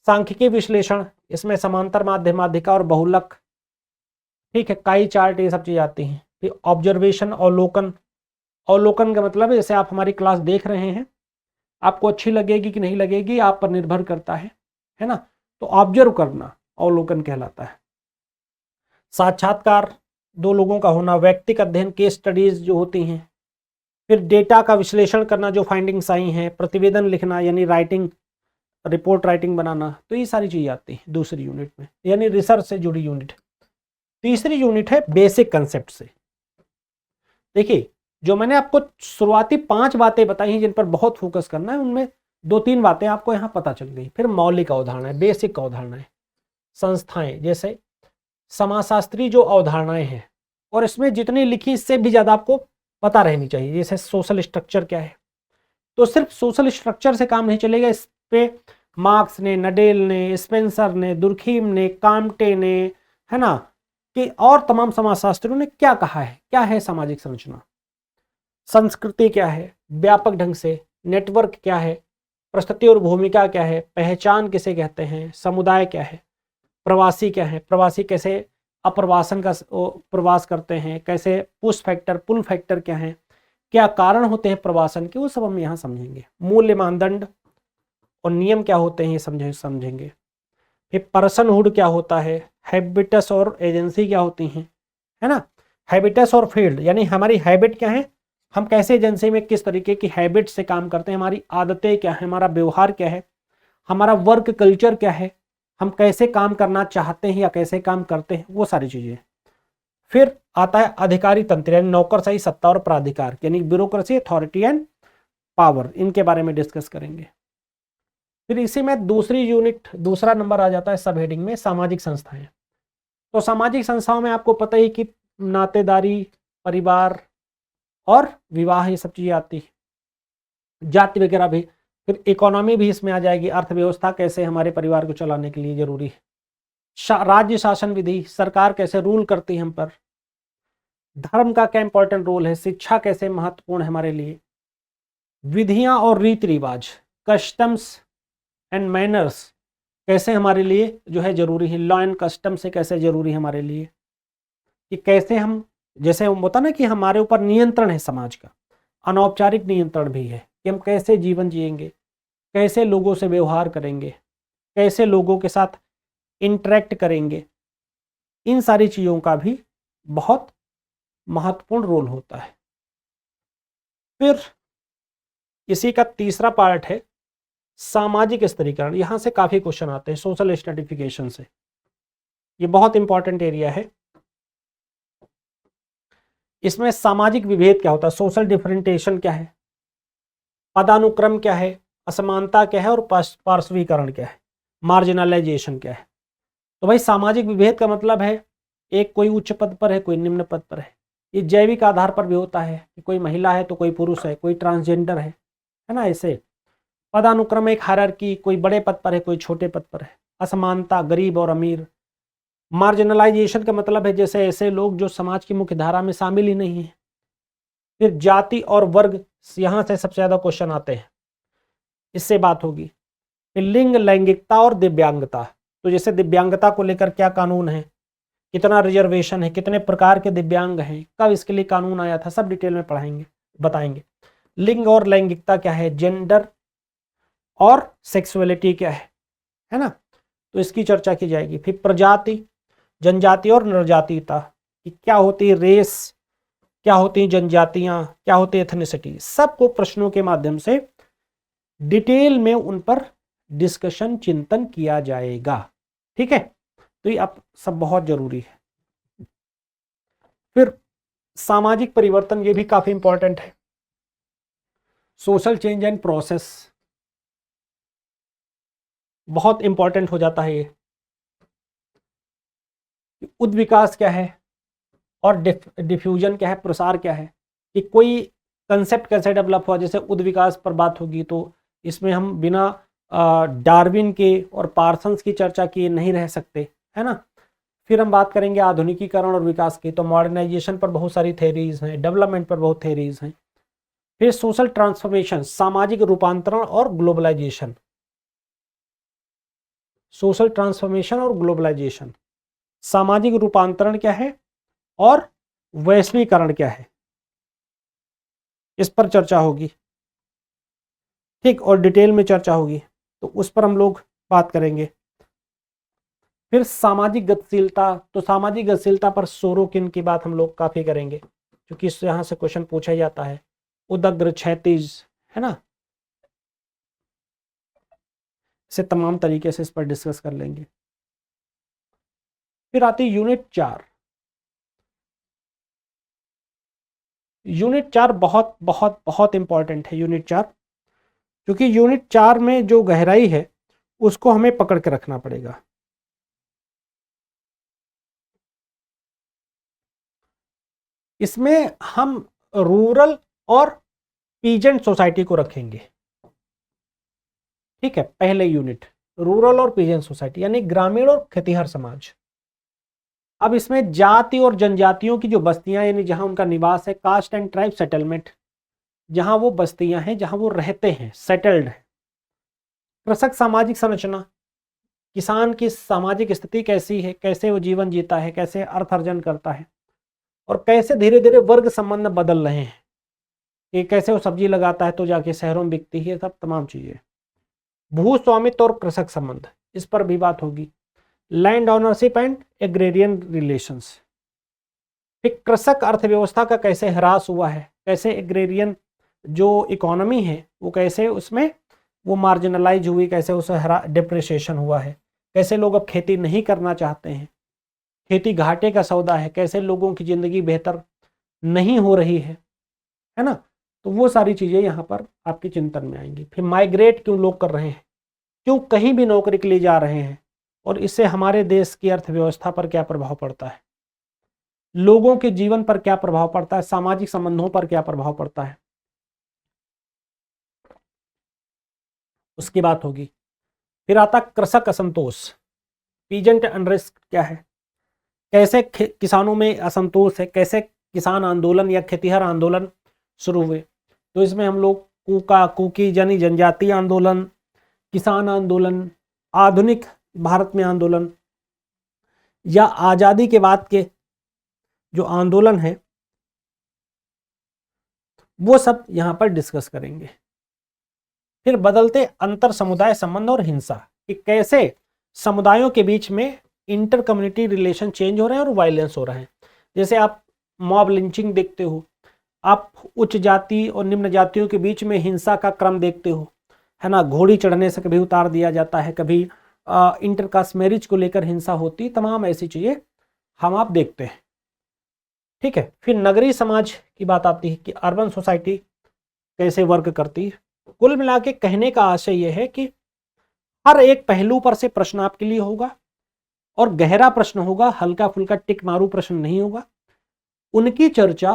सांख्यिकी विश्लेषण, इसमें समांतर माध्यमाधिका और बहुलक, ठीक है, काई चार्ट, ये सब चीज़ आती हैं। फिर ऑब्जर्वेशन, अवलोकन। अवलोकन का मतलब है जैसे आप हमारी क्लास देख रहे हैं, आपको अच्छी लगेगी कि नहीं लगेगी आप पर निर्भर करता है ना, तो ऑब्जर्व करना अवलोकन कहलाता है। साक्षात्कार, दो लोगों का होना, व्यक्तिगत अध्ययन, केस स्टडीज जो होती हैं। फिर डेटा का विश्लेषण करना, जो फाइंडिंग्स आई हैं, प्रतिवेदन लिखना यानी राइटिंग, रिपोर्ट राइटिंग बनाना, तो ये सारी चीज़ें आती हैं दूसरी यूनिट में, यानी रिसर्च से जुड़ी यूनिट। तीसरी यूनिट है बेसिक कंसेप्ट से। देखिए, जो मैंने आपको शुरुआती 5 बातें बताई हैं जिन पर बहुत फोकस करना है, उनमें 2-3 बातें आपको यहाँ पता चल गई। फिर मौलिक अवधारणाएं, बेसिक अवधारणाएं, संस्थाएं, जैसे समाजशास्त्री जो अवधारणाएं हैं, और इसमें जितनी लिखी इससे भी ज़्यादा आपको पता रहनी चाहिए। जैसे सोशल स्ट्रक्चर क्या है, तो सिर्फ सोशल स्ट्रक्चर से काम नहीं चलेगा, इस पे मार्क्स ने, नडेल ने, स्पेंसर ने, दुर्खीम ने, काम्टे ने, है ना, कि और तमाम समाजशास्त्रियों ने क्या कहा है, क्या है सामाजिक संरचना, संस्कृति क्या है व्यापक ढंग से, नेटवर्क क्या है, परिस्थिति और भूमिका क्या है, पहचान किसे कहते हैं, समुदाय क्या है, प्रवासी क्या है, प्रवासी कैसे अप्रवासन का प्रवास करते हैं, कैसे पुश फैक्टर पुल फैक्टर क्या है, क्या कारण होते हैं प्रवासन के, वो सब हम यहाँ समझेंगे। मूल्य मानदंड और नियम क्या होते हैं ये समझेंगे। फिर पर्सनहुड क्या होता है, हैबिटस और एजेंसी क्या होती हैं, है ना, हैबिटस और फील्ड यानी हमारी हैबिट क्या है, हम कैसे एजेंसी में किस तरीके की हैबिट से काम करते हैं, हमारी आदतें क्या है, हमारा व्यवहार क्या है, हमारा वर्क कल्चर क्या है, हम कैसे काम करना चाहते हैं या कैसे काम करते हैं, वो सारी चीज़ें। फिर आता है अधिकारी तंत्र यानी नौकरशाही, सत्ता और प्राधिकार यानी ब्यूरोक्रेसी, अथॉरिटी एंड पावर, इनके बारे में डिस्कस करेंगे। फिर इसी में दूसरी यूनिट, दूसरा नंबर आ जाता है सब हेडिंग में, सामाजिक संस्थाएं। तो सामाजिक संस्थाओं में आपको पता ही कि नातेदारी, परिवार और विवाह, ये सब चीज़ें आती है, जाति वगैरह भी। फिर इकोनॉमी भी इसमें आ जाएगी, अर्थव्यवस्था कैसे हमारे परिवार को चलाने के लिए जरूरी है, राज्य शासन विधि, सरकार कैसे रूल करती है हम पर, धर्म का क्या इंपॉर्टेंट रोल है, शिक्षा कैसे महत्वपूर्ण है हमारे लिए, विधियां और रीति रिवाज, कस्टम्स एंड मैनर्स कैसे हमारे लिए जो है जरूरी है, लॉ एंड कस्टम से कैसे जरूरी है हमारे लिए, कि कैसे हम, जैसे हम होता ना कि हमारे ऊपर नियंत्रण है समाज का, अनौपचारिक नियंत्रण भी है कि हम कैसे जीवन जिएंगे, कैसे लोगों से व्यवहार करेंगे, कैसे लोगों के साथ इंटरेक्ट करेंगे, इन सारी चीज़ों का भी बहुत महत्वपूर्ण रोल होता है। फिर इसी का तीसरा पार्ट है सामाजिक स्तरीकरण। यहाँ से काफ़ी क्वेश्चन आते हैं सोशल स्ट्रेटिफिकेशन से। ये बहुत इंपॉर्टेंट एरिया है। इसमें सामाजिक विभेद क्या होता है, सोशल डिफरेंटिएशन क्या है, पदानुक्रम क्या है, असमानता क्या है और पार्श्वीकरण क्या है, मार्जिनलाइजेशन क्या है। तो भाई सामाजिक विभेद का मतलब है एक कोई उच्च पद पर है, कोई निम्न पद पर है। ये जैविक आधार पर भी होता है कि कोई महिला है तो कोई पुरुष है, कोई ट्रांसजेंडर है ना। ऐसे पदानुक्रम एक हायरार्की, कोई बड़े पद पर है, कोई छोटे पद पर है। असमानता, गरीब और अमीर। मार्जिनलाइजेशन का मतलब है जैसे ऐसे लोग जो समाज की मुख्य धारा में शामिल ही नहीं है। फिर जाति और वर्ग, यहाँ से सबसे ज़्यादा क्वेश्चन आते हैं, इससे बात होगी। फिर लिंग, लैंगिकता और दिव्यांगता। तो जैसे दिव्यांगता को लेकर क्या कानून है, कितना रिजर्वेशन है, कितने प्रकार के दिव्यांग हैं, कब इसके लिए कानून आया था, सब डिटेल में पढ़ाएंगे, बताएंगे। लिंग और लैंगिकता क्या है, जेंडर और सेक्सुअलिटी क्या है ना, तो इसकी चर्चा की जाएगी। फिर प्रजाति, जनजाति और नरजातीयता कि क्या होती है, रेस क्या होती है, जनजातियां क्या होती है, एथनिसिटी, सबको प्रश्नों के माध्यम से डिटेल में उन पर डिस्कशन, चिंतन किया जाएगा। ठीक है, तो ये अब सब बहुत जरूरी है। फिर सामाजिक परिवर्तन, ये भी काफी इंपॉर्टेंट है। सोशल चेंज एंड प्रोसेस बहुत इंपॉर्टेंट हो जाता है ये। उद्विकास क्या है और डिफ्यूजन क्या है, प्रसार क्या है, कि कोई कंसेप्ट कैसे डेवलप हुआ। जैसे उद्विकास पर बात होगी तो इसमें हम बिना डार्विन के और पार्सन्स की चर्चा किए नहीं रह सकते, है ना। फिर हम बात करेंगे आधुनिकीकरण और विकास की, तो मॉडर्नाइजेशन पर बहुत सारी थेरीज हैं, डेवलपमेंट पर बहुत थेरीज हैं। फिर सोशल ट्रांसफॉर्मेशन, सामाजिक रूपांतरण और ग्लोबलाइजेशन। सोशल ट्रांसफॉर्मेशन और ग्लोबलाइजेशन, सामाजिक रूपांतरण क्या है और वैश्वीकरण क्या है, इस पर चर्चा होगी। ठीक, और डिटेल में चर्चा होगी, तो उस पर हम लोग बात करेंगे। फिर सामाजिक गतिशीलता, तो सामाजिक गतिशीलता पर सोरोकिन की बात हम लोग काफी करेंगे, क्योंकि यहाँ से क्वेश्चन पूछा जाता है। उदग्र, क्षैतिज, है ना, इसे तमाम तरीके से इस पर डिस्कस कर लेंगे। फिर आती यूनिट 4। यूनिट 4 बहुत बहुत बहुत इंपॉर्टेंट है यूनिट 4, क्योंकि यूनिट 4 में जो गहराई है उसको हमें पकड़ के रखना पड़ेगा। इसमें हम रूरल और पीजेंट सोसाइटी को रखेंगे। ठीक है, पहले यूनिट रूरल और पीजेंट सोसाइटी यानी ग्रामीण और खेतिहर समाज। अब इसमें जाति और जनजातियों की जो बस्तियां यानी जहां उनका निवास है, कास्ट एंड ट्राइब सेटलमेंट, जहां वो बस्तियां हैं जहां वो रहते हैं, सेटल्ड है। कृषक सामाजिक संरचना, किसान की सामाजिक स्थिति कैसी है, कैसे वो जीवन जीता है, कैसे अर्थ अर्जन करता है, और कैसे धीरे धीरे वर्ग संबंध बदल रहे हैं, कि कैसे वो सब्जी लगाता है तो जाके शहरों में बिकती है, सब तमाम चीजें। भू स्वामित्व और कृषक संबंध, इस पर भी बात होगी। Land ownership and agrarian relations, फिर कृषक अर्थव्यवस्था का कैसे ह्रास हुआ है, कैसे एग्रेरियन जो इकोनॉमी है वो कैसे उसमें वो मार्जिनलाइज हुई, कैसे उसे डिप्रिसिएशन हुआ है, कैसे लोग अब खेती नहीं करना चाहते हैं, खेती घाटे का सौदा है, कैसे लोगों की ज़िंदगी बेहतर नहीं हो रही है ना। तो वो सारी चीज़ें यहाँ पर आपके चिंतन में आएंगी। फिर माइग्रेट क्यों लोग कर रहे हैं, क्यों कहीं भी नौकरी के लिए जा रहे हैं, और इससे हमारे देश की अर्थव्यवस्था पर क्या प्रभाव पड़ता है, लोगों के जीवन पर क्या प्रभाव पड़ता है, सामाजिक संबंधों पर क्या प्रभाव पड़ता है, उसकी बात होगी। फिर आता कृषक असंतोष, पीजेंट अनरेस्ट क्या है, कैसे किसानों में असंतोष है, कैसे किसान आंदोलन या खेतिहर आंदोलन शुरू हुए। तो इसमें हम लोग कूका, कुकी यानी जनजातीय आंदोलन, किसान आंदोलन, आधुनिक भारत में आंदोलन, या आज़ादी के बाद के जो आंदोलन है वो सब यहाँ पर डिस्कस करेंगे। फिर बदलते अंतर समुदाय संबंध और हिंसा, कि कैसे समुदायों के बीच में इंटर कम्युनिटी रिलेशन चेंज हो रहे हैं और वायलेंस हो रहे हैं। जैसे आप मॉब लिंचिंग देखते हो, आप उच्च जाति और निम्न जातियों के बीच में हिंसा का क्रम देखते हो, है ना। घोड़ी चढ़ने से कभी उतार दिया जाता है, कभी इंटरकास्ट मैरिज को लेकर हिंसा होती, तमाम ऐसी चीज़ें हम आप देखते हैं। ठीक है, फिर नगरीय समाज की बात आती है कि अर्बन सोसाइटी कैसे वर्क करती है। कुल मिला के कहने का आशय यह है कि हर एक पहलू पर से प्रश्न आपके लिए होगा और गहरा प्रश्न होगा, हल्का फुल्का टिक मारू प्रश्न नहीं होगा। उनकी चर्चा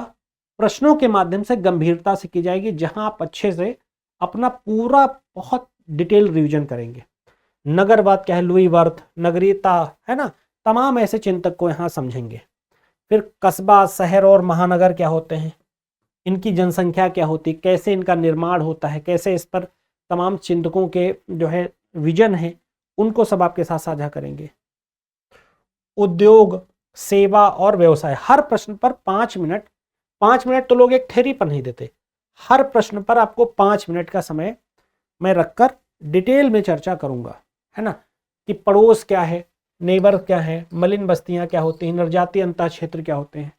प्रश्नों के माध्यम से गंभीरता से की जाएगी, जहां आप अच्छे से अपना पूरा बहुत डिटेल रिवीजन करेंगे। नगरवाद क्या है, लुई वर्थ, नगरीयता, है ना, तमाम ऐसे चिंतक को यहाँ समझेंगे। फिर कस्बा, शहर और महानगर क्या होते हैं, इनकी जनसंख्या क्या होती, कैसे इनका निर्माण होता है, कैसे इस पर तमाम चिंतकों के जो है विजन है उनको सब आपके साथ साझा करेंगे। उद्योग, सेवा और व्यवसाय, हर प्रश्न पर 5 मिनट तो लोग एक थ्योरी पर नहीं देते, हर प्रश्न पर आपको 5 मिनट का समय मैं रखकर डिटेल में चर्चा करूंगा, है ना, कि पड़ोस क्या है, नेबर क्या है, मलिन बस्तियां क्या होती हैं, निर्याती अंतः क्षेत्र क्या होते हैं,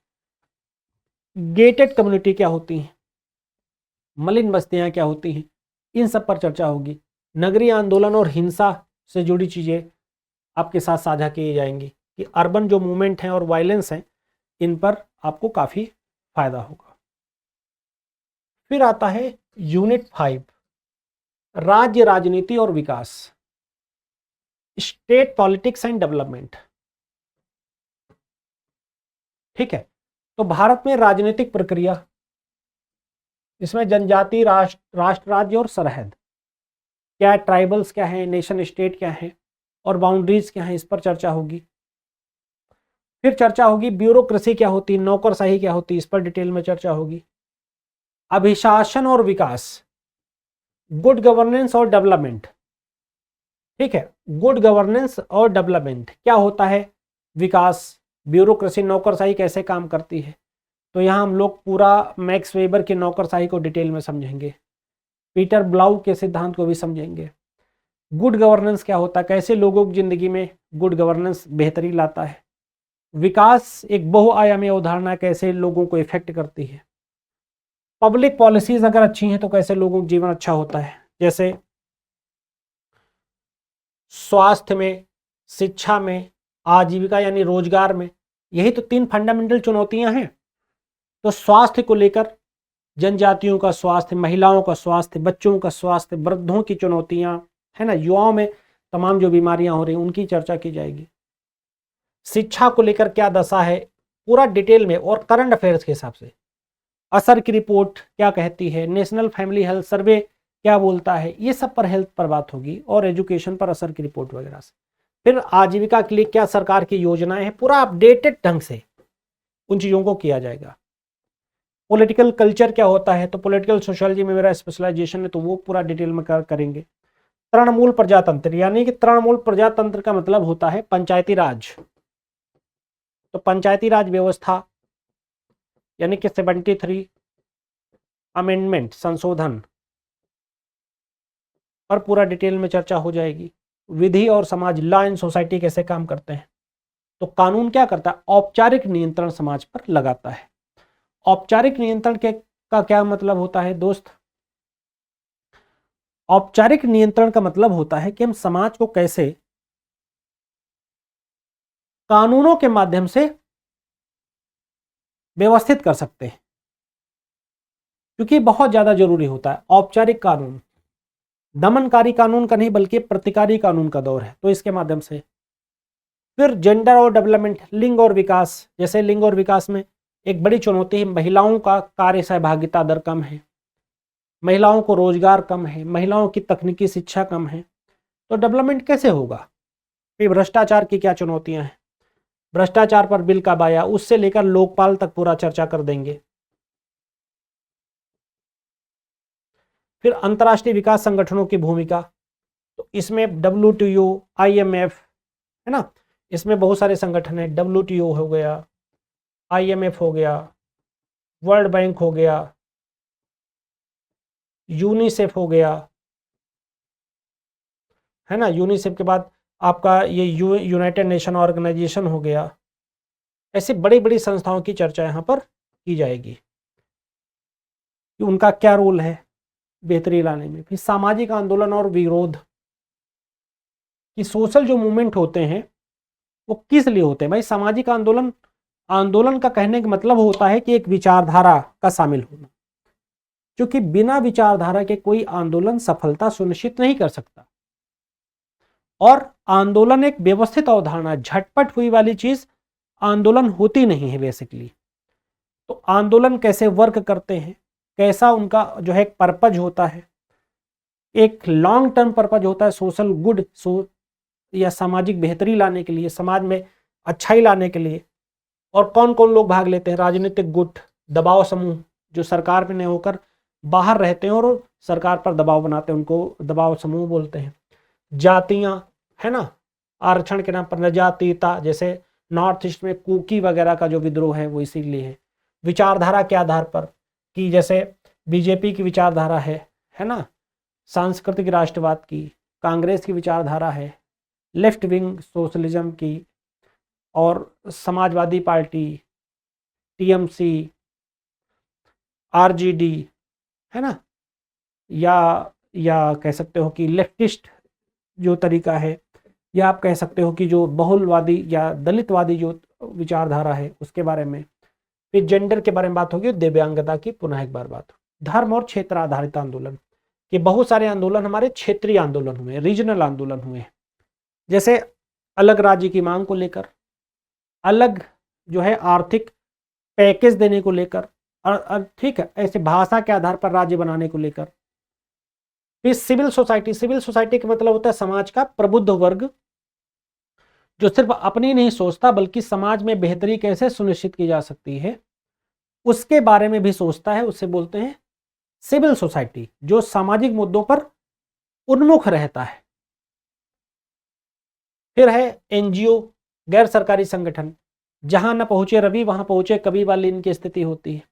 गेटेड कम्युनिटी क्या होती हैं, मलिन बस्तियां क्या होती हैं, इन सब पर चर्चा होगी। नगरीय आंदोलन और हिंसा से जुड़ी चीज़ें आपके साथ साझा की जाएंगी कि अर्बन जो मूवमेंट हैं और वायलेंस हैं इन पर आपको काफ़ी फायदा होगा। फिर आता है यूनिट 5, राज्य राजनीति और विकास, स्टेट पॉलिटिक्स एंड डेवलपमेंट। ठीक है, तो भारत में राजनीतिक प्रक्रिया, इसमें जनजाति, राष्ट्र राज्य और सरहद क्या है, ट्राइबल्स क्या है, नेशन स्टेट क्या है और बाउंड्रीज क्या है, इस पर चर्चा होगी। फिर चर्चा होगी ब्यूरोक्रेसी क्या होती है, नौकरशाही क्या होती है, इस पर डिटेल में चर्चा होगी। अभिशासन और विकास, गुड गवर्नेंस और डेवलपमेंट। ठीक है, गुड गवर्नेंस और डेवलपमेंट क्या होता है, विकास, ब्यूरोक्रेसी, नौकरशाही कैसे काम करती है, तो यहाँ हम लोग पूरा मैक्स वेबर के नौकरशाही को डिटेल में समझेंगे, पीटर ब्लाउ के सिद्धांत को भी समझेंगे। गुड गवर्नेंस क्या होता है, कैसे लोगों की जिंदगी में गुड गवर्नेंस बेहतरी लाता है। विकास एक बहुआयामी अवधारणा, कैसे लोगों को इफेक्ट करती है। पब्लिक पॉलिसीज अगर अच्छी हैं तो कैसे लोगों का जीवन अच्छा होता है, जैसे स्वास्थ्य में, शिक्षा में, आजीविका यानी रोजगार में, यही तो 3 फंडामेंटल चुनौतियां हैं। तो स्वास्थ्य को लेकर जनजातियों का स्वास्थ्य, महिलाओं का स्वास्थ्य, बच्चों का स्वास्थ्य, वृद्धों की चुनौतियां, है ना, युवाओं में तमाम जो बीमारियां हो रही हैं उनकी चर्चा की जाएगी। शिक्षा को लेकर क्या दशा है, पूरा डिटेल में और करंट अफेयर्स के हिसाब से। असर की रिपोर्ट क्या कहती है, नेशनल फैमिली हेल्थ सर्वे क्या बोलता है, ये सब पर हेल्थ पर बात होगी और एजुकेशन पर असर की रिपोर्ट वगैरह से। फिर आजीविका के लिए क्या सरकार की योजनाएं हैं, पूरा अपडेटेड ढंग से उन चीज़ों को किया जाएगा। पॉलिटिकल कल्चर क्या होता है, तो पॉलिटिकल सोशोलॉजी में मेरा स्पेशलाइजेशन है तो वो पूरा डिटेल में करेंगे। तृणमूल प्रजातंत्र, यानी कि तृणमूल प्रजातंत्र का मतलब होता है पंचायती राज। तो पंचायती राज व्यवस्था यानी कि 73 अमेंडमेंट, संशोधन पर पूरा डिटेल में चर्चा हो जाएगी। विधि और समाज, लॉ एंड सोसाइटी कैसे काम करते हैं, तो कानून क्या करता है, औपचारिक नियंत्रण समाज पर लगाता है। औपचारिक नियंत्रण का क्या मतलब होता है दोस्त, औपचारिक नियंत्रण का मतलब होता है कि हम समाज को कैसे कानूनों के माध्यम से व्यवस्थित कर सकते हैं, क्योंकि बहुत ज्यादा जरूरी होता है। औपचारिक कानून दमनकारी कानून का नहीं बल्कि प्रतिकारी कानून का दौर है, तो इसके माध्यम से। फिर जेंडर और डेवलपमेंट, लिंग और विकास, जैसे लिंग और विकास में एक बड़ी चुनौती है, महिलाओं का कार्य सहभागिता दर कम है, महिलाओं को रोजगार कम है, महिलाओं की तकनीकी शिक्षा कम है, तो डेवलपमेंट कैसे होगा। फिर भ्रष्टाचार की क्या चुनौतियां हैं, भ्रष्टाचार पर बिल कब आया, उससे लेकर लोकपाल तक पूरा चर्चा कर देंगे। फिर अंतर्राष्ट्रीय विकास संगठनों की भूमिका, तो इसमें WTO, IMF, है ना, इसमें बहुत सारे संगठन है, WTO हो गया, IMF हो गया, वर्ल्ड बैंक हो गया, यूनिसेफ हो गया, है ना, यूनिसेफ के बाद आपका ये यूनाइटेड नेशन ऑर्गेनाइजेशन हो गया। ऐसी बड़ी बड़ी संस्थाओं की चर्चा यहाँ पर की जाएगी कि उनका क्या रोल है बेहतरी लाने में। फिर सामाजिक आंदोलन और विरोध, कि सोशल जो मूवमेंट होते हैं वो किस लिए होते हैं। भाई सामाजिक आंदोलन, आंदोलन का कहने का मतलब होता है कि एक विचारधारा का शामिल होना, क्योंकि बिना विचारधारा के कोई आंदोलन सफलता सुनिश्चित नहीं कर सकता। और आंदोलन एक व्यवस्थित अवधारणा, झटपट हुई वाली चीज आंदोलन होती नहीं है बेसिकली। तो आंदोलन कैसे वर्क करते हैं, कैसा उनका जो है पर्पज होता है, एक लॉन्ग टर्म पर्पज होता है सोशल गुड, या सामाजिक बेहतरी लाने के लिए, समाज में अच्छाई लाने के लिए। और कौन कौन लोग भाग लेते हैं, राजनीतिक गुट, दबाव समूह जो सरकार में नहीं होकर बाहर रहते हैं और सरकार पर दबाव बनाते हैं, उनको दबाव समूह बोलते हैं। जातियां, है ना, आरक्षण के नाम पर जातीयता, जैसे नॉर्थ ईस्ट में कुकी वगैरह का जो विद्रोह है वो इसीलिए है। विचारधारा के आधार पर, कि जैसे बीजेपी की विचारधारा है ना, सांस्कृतिक राष्ट्रवाद की, कांग्रेस की विचारधारा है लेफ्ट विंग सोशलिज्म की, और समाजवादी पार्टी, टीएमसी, आरजेडी, है ना, या कह सकते हो कि लेफ्टिस्ट जो तरीका है, या आप कह सकते हो कि जो बहुलवादी या दलितवादी जो विचारधारा है उसके बारे में। फिर जेंडर के बारे में बात होगी, दिव्यांगता की पुनः एक बार बात। धर्म और क्षेत्र आधारित आंदोलन, कि बहुत सारे आंदोलन हमारे क्षेत्रीय आंदोलन हुए, रीजनल आंदोलन हुए, जैसे अलग राज्य की मांग को लेकर, अलग जो है आर्थिक पैकेज देने को लेकर, और ठीक है, ऐसे भाषा के आधार पर राज्य बनाने को लेकर। फिर सिविल सोसाइटी, सिविल सोसाइटी का मतलब होता है समाज का प्रबुद्ध वर्ग, जो सिर्फ अपनी नहीं सोचता बल्कि समाज में बेहतरी कैसे सुनिश्चित की जा सकती है उसके बारे में भी सोचता है, उससे बोलते हैं सिविल सोसाइटी, जो सामाजिक मुद्दों पर उन्मुख रहता है। फिर है एनजीओ, गैर सरकारी संगठन, जहां न पहुंचे रवि वहां पहुंचे कवि वाली इनकी स्थिति होती है।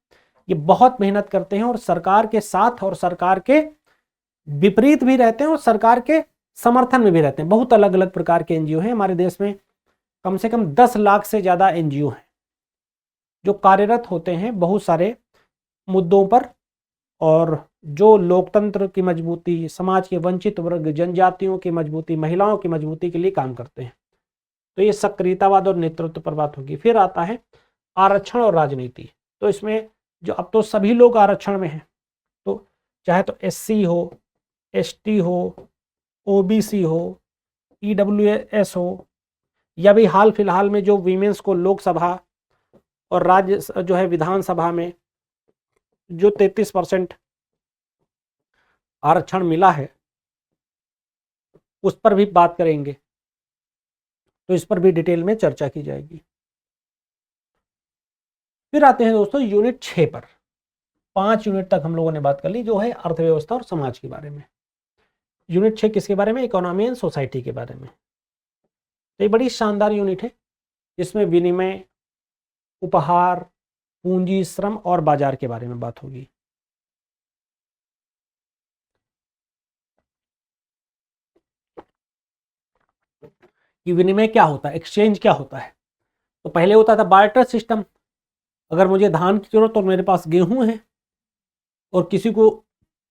ये बहुत मेहनत करते हैं और सरकार के साथ और सरकार के विपरीत भी रहते हैं और सरकार के समर्थन में भी रहते हैं। बहुत अलग अलग प्रकार के एनजीओ हैं हमारे देश में, कम से कम 10 लाख से ज़्यादा एनजीओ हैं जो कार्यरत होते हैं बहुत सारे मुद्दों पर, और जो लोकतंत्र की मजबूती, समाज के वंचित वर्ग, जनजातियों की मजबूती, महिलाओं की मजबूती के लिए काम करते हैं। तो ये सक्रियतावाद और नेतृत्व पर बात होगी। फिर आता है आरक्षण और राजनीति। तो इसमें जो अब तो सभी लोग आरक्षण में हैं, तो चाहे तो एससी हो, एसटी हो, ओबीसी हो, ईडब्ल्यूएस हो, या भी हाल फिलहाल में जो वीमेंस को लोकसभा और राज्य जो है विधानसभा में जो 33% आरक्षण मिला है उस पर भी बात करेंगे, तो इस पर भी डिटेल में चर्चा की जाएगी। फिर आते हैं दोस्तों यूनिट 6 पर। 5 यूनिट तक हम लोगों ने बात कर ली जो है अर्थव्यवस्था और समाज के बारे में। यूनिट 6 किसके बारे में, इकोनॉमी एंड सोसाइटी के बारे में। तो ये बड़ी शानदार यूनिट है जिसमें विनिमय, उपहार, पूंजी, श्रम और बाजार के बारे में बात होगी। कि विनिमय क्या होता है, एक्सचेंज क्या होता है। तो पहले होता था बार्टर सिस्टम, अगर मुझे धान की जरूरत तो मेरे पास गेहूं है, और किसी को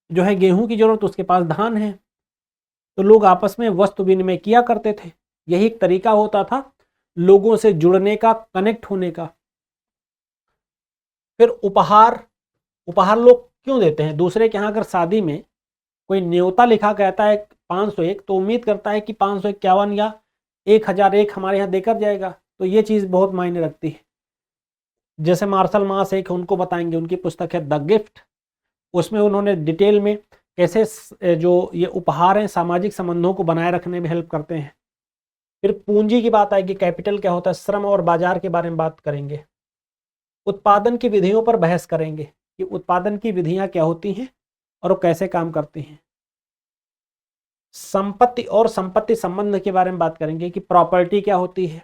जो है गेहूं की जरूरत उसके पास धान है, तो लोग आपस में वस्तु विनिमय किया करते थे। यही एक तरीका होता था लोगों से जुड़ने का, कनेक्ट होने का। फिर उपहार, उपहार लोग क्यों देते हैं दूसरे के यहाँ। अगर शादी में कोई न्योता लिखा कहता है 501, तो उम्मीद करता है कि 551 या 1001 हमारे यहाँ देकर जाएगा। तो ये चीज़ बहुत मायने रखती है। जैसे मार्शल मास एक उनको बताएंगे, उनकी पुस्तक है द गिफ्ट, उसमें उन्होंने डिटेल में कैसे जो ये उपहार हैं सामाजिक संबंधों को बनाए रखने में हेल्प करते हैं। फिर पूंजी की बात आएगी, कैपिटल क्या होता है, श्रम और बाजार के बारे में बात करेंगे। उत्पादन की विधियों पर बहस करेंगे कि उत्पादन की विधियां क्या होती हैं और वो कैसे काम करती हैं। संपत्ति और संपत्ति संबंध के बारे में बात करेंगे कि प्रॉपर्टी क्या होती है,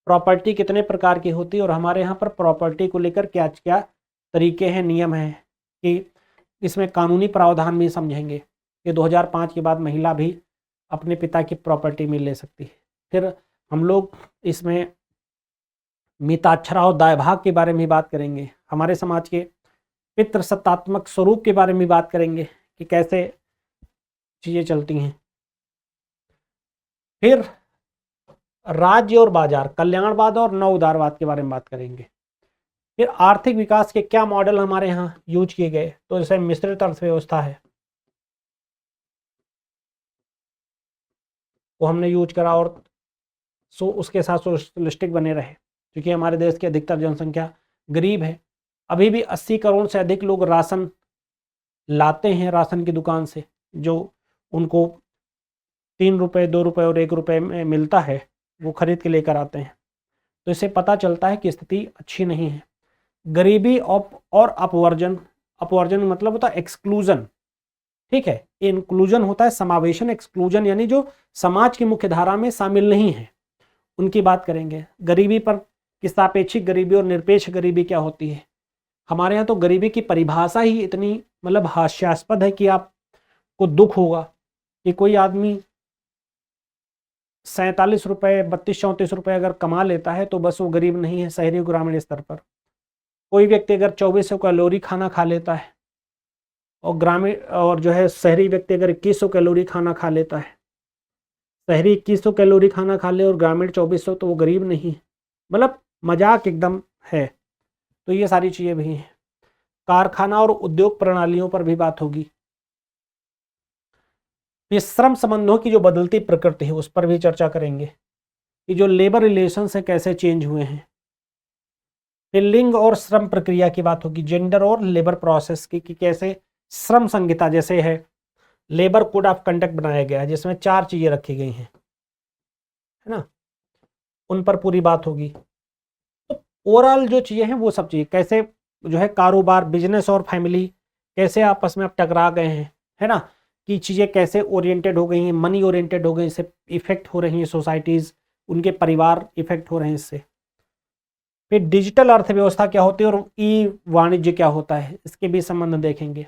प्रॉपर्टी कितने प्रकार की होती है, और हमारे यहाँ पर प्रॉपर्टी को लेकर क्या क्या तरीके हैं, नियम हैं, कि इसमें कानूनी प्रावधान भी समझेंगे कि 2005 के बाद महिला भी अपने पिता की प्रॉपर्टी में ले सकती है। फिर हम लोग इसमें मिताक्षरा और दायभाग के बारे में भी बात करेंगे। हमारे समाज के पितृसत्तात्मक स्वरूप के बारे में भी बात करेंगे कि कैसे चीज़ें चलती हैं। फिर राज्य और बाजार, कल्याणवाद और नव उदारवाद के बारे में बात करेंगे। फिर आर्थिक विकास के क्या मॉडल हमारे यहाँ यूज किए गए, तो जैसे मिश्रित अर्थव्यवस्था है वो हमने यूज करा, और उसके साथ सोशलिस्टिक बने रहे, क्योंकि हमारे देश की अधिकतर जनसंख्या गरीब है। अभी भी 80 करोड़ से अधिक लोग राशन लाते हैं राशन की दुकान से, जो उनको 3 रुपये 2 रुपये और 1 रुपये में मिलता है, वो खरीद के लेकर आते हैं। तो इससे पता चलता है कि स्थिति अच्छी नहीं है। गरीबी और अपवर्जन, अपवर्जन मतलब होता है एक्सक्लूजन, ठीक है। इंक्लूजन होता है समावेशन, एक्सक्लूजन यानी जो समाज की मुख्य धारा में शामिल नहीं है, उनकी बात करेंगे। गरीबी पर कि सापेक्षिक गरीबी और निरपेक्ष गरीबी क्या होती है। हमारे यहाँ तो गरीबी की परिभाषा ही इतनी मतलब हास्यास्पद है कि आपको दुख होगा कि कोई आदमी 47 रुपये 32-34 रुपये अगर कमा लेता है तो बस वो गरीब नहीं है शहरी ग्रामीण स्तर पर। कोई व्यक्ति अगर 2400 कैलोरी खाना खा लेता है और ग्रामीण और जो है शहरी व्यक्ति अगर 2100 कैलोरी खाना खा लेता है, शहरी 2100 कैलोरी खाना खा ले और ग्रामीण 2400, तो वो गरीब नहीं है। मतलब मजाक एकदम है। तो ये सारी चीज़ें भी हैं। कारखाना और उद्योग प्रणालियों पर भी बात होगी। ये श्रम संबंधों की जो बदलती प्रकृति है उस पर भी चर्चा करेंगे कि जो लेबर रिलेशंस है कैसे चेंज हुए हैं। फिर लिंग और श्रम प्रक्रिया की बात होगी, जेंडर और लेबर प्रोसेस की, कि कैसे श्रम संहिता जैसे है लेबर कोड ऑफ कंडक्ट बनाया गया है जिसमें 4 चीजें रखी गई हैं, है ना, उन पर पूरी बात होगी। तो ओवरऑल जो चीजें हैं वो सब चीजें कैसे जो है कारोबार, बिजनेस और फैमिली कैसे आपस में अब टकरा गए हैं, है ना, कि चीज़ें कैसे ओरिएंटेड हो गई हैं, मनी ओरिएंटेड हो गई, इससे इफेक्ट हो रही हैं सोसाइटीज़, उनके परिवार इफेक्ट हो रहे हैं इससे। फिर डिजिटल अर्थव्यवस्था क्या होती है और ई वाणिज्य क्या होता है, इसके भी संबंध देखेंगे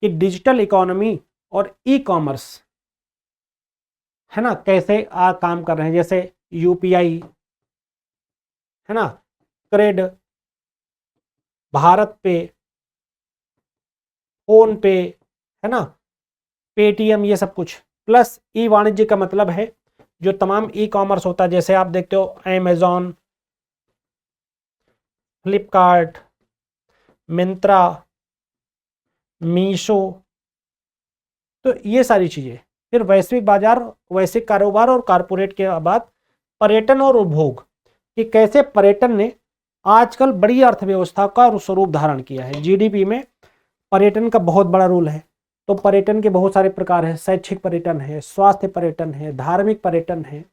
कि डिजिटल इकोनॉमी और ई कॉमर्स, है ना, कैसे काम कर रहे हैं। जैसे यूपीआई, है ना, क्रेड, भारत पे, फोन पे, है ना, पेटीएम, ये सब कुछ। प्लस ई वाणिज्य का मतलब है जो तमाम ई कॉमर्स होता है, जैसे आप देखते हो अमेजॉन, फ्लिपकार्ट, मिंत्रा, मीशो, तो ये सारी चीज़ें। फिर वैश्विक बाजार, वैश्विक कारोबार और कारपोरेट के बाद पर्यटन और उपभोग, कि कैसे पर्यटन ने आजकल बड़ी अर्थव्यवस्था का स्वरूप धारण किया है। जीडीपी में पर्यटन का बहुत बड़ा रोल है। तो पर्यटन के बहुत सारे प्रकार हैं, शैक्षिक पर्यटन है, स्वास्थ्य पर्यटन है, धार्मिक पर्यटन है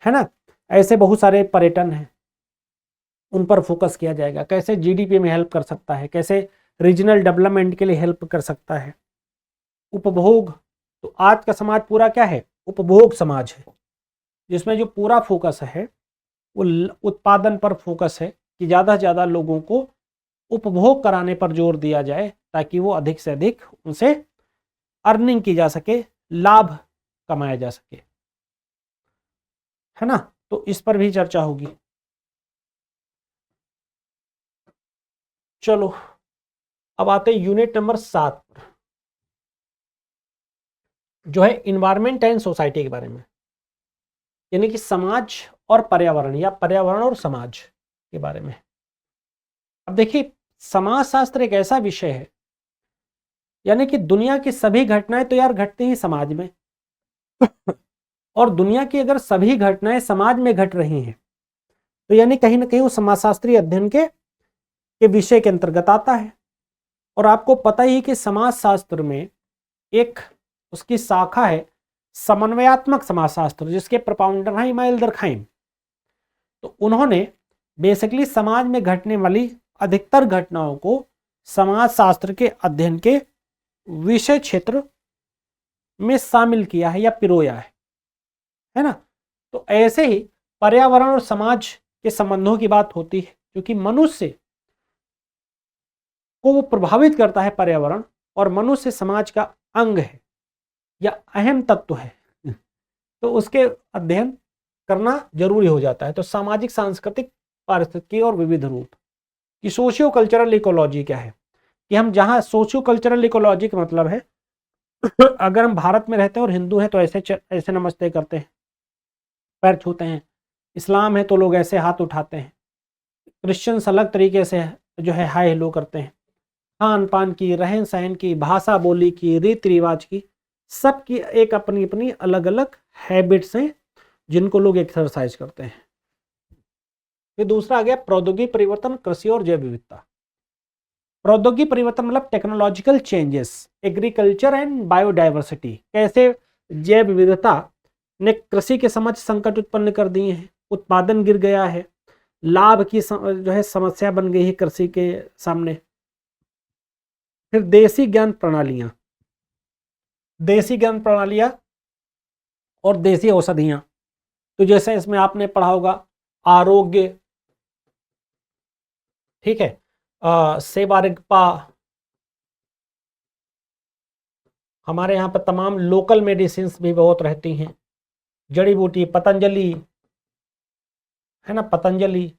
ना, ऐसे बहुत सारे पर्यटन हैं, उन पर फोकस किया जाएगा। कैसे जीडीपी में हेल्प कर सकता है, कैसे रीजनल डेवलपमेंट के लिए हेल्प कर सकता है। उपभोग, तो आज का समाज पूरा क्या है, उपभोग समाज है, जिसमें जो पूरा फोकस है वो उत्पादन पर फोकस है कि ज़्यादा से ज़्यादा लोगों को उपभोग कराने पर जोर दिया जाए ताकि वो अधिक से अधिक उनसे अर्निंग की जा सके, लाभ कमाया जा सके, है ना। तो इस पर भी चर्चा होगी। चलो अब आते हैं यूनिट नंबर 7 पर, जो है इन्वायरमेंट एंड सोसाइटी के बारे में, यानी कि समाज और पर्यावरण या पर्यावरण और समाज के बारे में। अब देखिए, समाज शास्त्र एक ऐसा विषय है, यानी कि दुनिया की सभी घटनाएं तो यार घटती ही समाज में और दुनिया की अगर सभी घटनाएं समाज में घट रही हैं तो यानी कहीं ना कहीं वो समाजशास्त्रीय अध्ययन के विषय के अंतर्गत आता है। और आपको पता ही कि समाजशास्त्र में एक उसकी शाखा है समन्वयात्मक समाजशास्त्र, जिसके प्रोपाउंडर हैं इमानुएल दुर्कheim। तो उन्होंने बेसिकली समाज में घटने वाली अधिकतर घटनाओं को समाजशास्त्र के अध्ययन के विषय क्षेत्र में शामिल किया है या पिरोया है ना। तो ऐसे ही पर्यावरण और समाज के संबंधों की बात होती है, क्योंकि मनुष्य को वो प्रभावित करता है पर्यावरण, और मनुष्य समाज का अंग है या अहम तत्व है, तो उसके अध्ययन करना जरूरी हो जाता है। तो सामाजिक, सांस्कृतिक, पारिस्थितिकी और विविध रूप कि सोशियो कल्चरल इकोलॉजी क्या है, कि हम जहाँ सोशियो कल्चरल इकोलॉजी का मतलब है अगर हम भारत में रहते हैं और हिंदू हैं तो ऐसे नमस्ते करते हैं, पैर छूते हैं, इस्लाम है तो लोग ऐसे हाथ उठाते हैं, क्रिश्चियंस अलग तरीके से जो है हाय हेलो करते हैं, खान पान की, रहन सहन की, भाषा बोली की, रीति रिवाज की, सबकी एक अपनी अपनी अलग अलग हैबिट्स हैं जिनको लोग एक्सरसाइज करते हैं। फिर दूसरा आ गया प्रौद्योगिकी परिवर्तन, कृषि और जैव विविधता। प्रौद्योगिकी परिवर्तन मतलब technological changes, agriculture and biodiversity. कैसे जैव विविधता ने कृषि के समक्ष संकट उत्पन्न कर दिए हैं, उत्पादन गिर गया है, लाभ की जो है समस्या बन गई है कृषि के सामने। फिर देसी ज्ञान प्रणालियां, देसी ज्ञान प्रणालियां और देसी औषधियां, तो जैसे इसमें आपने पढ़ा होगा आरोग्य, ठीक है, सेवा रिगपा, हमारे यहाँ पर तमाम लोकल मेडिसिन भी बहुत रहती हैं, जड़ी बूटी, पतंजलि है ना, पतंजलि।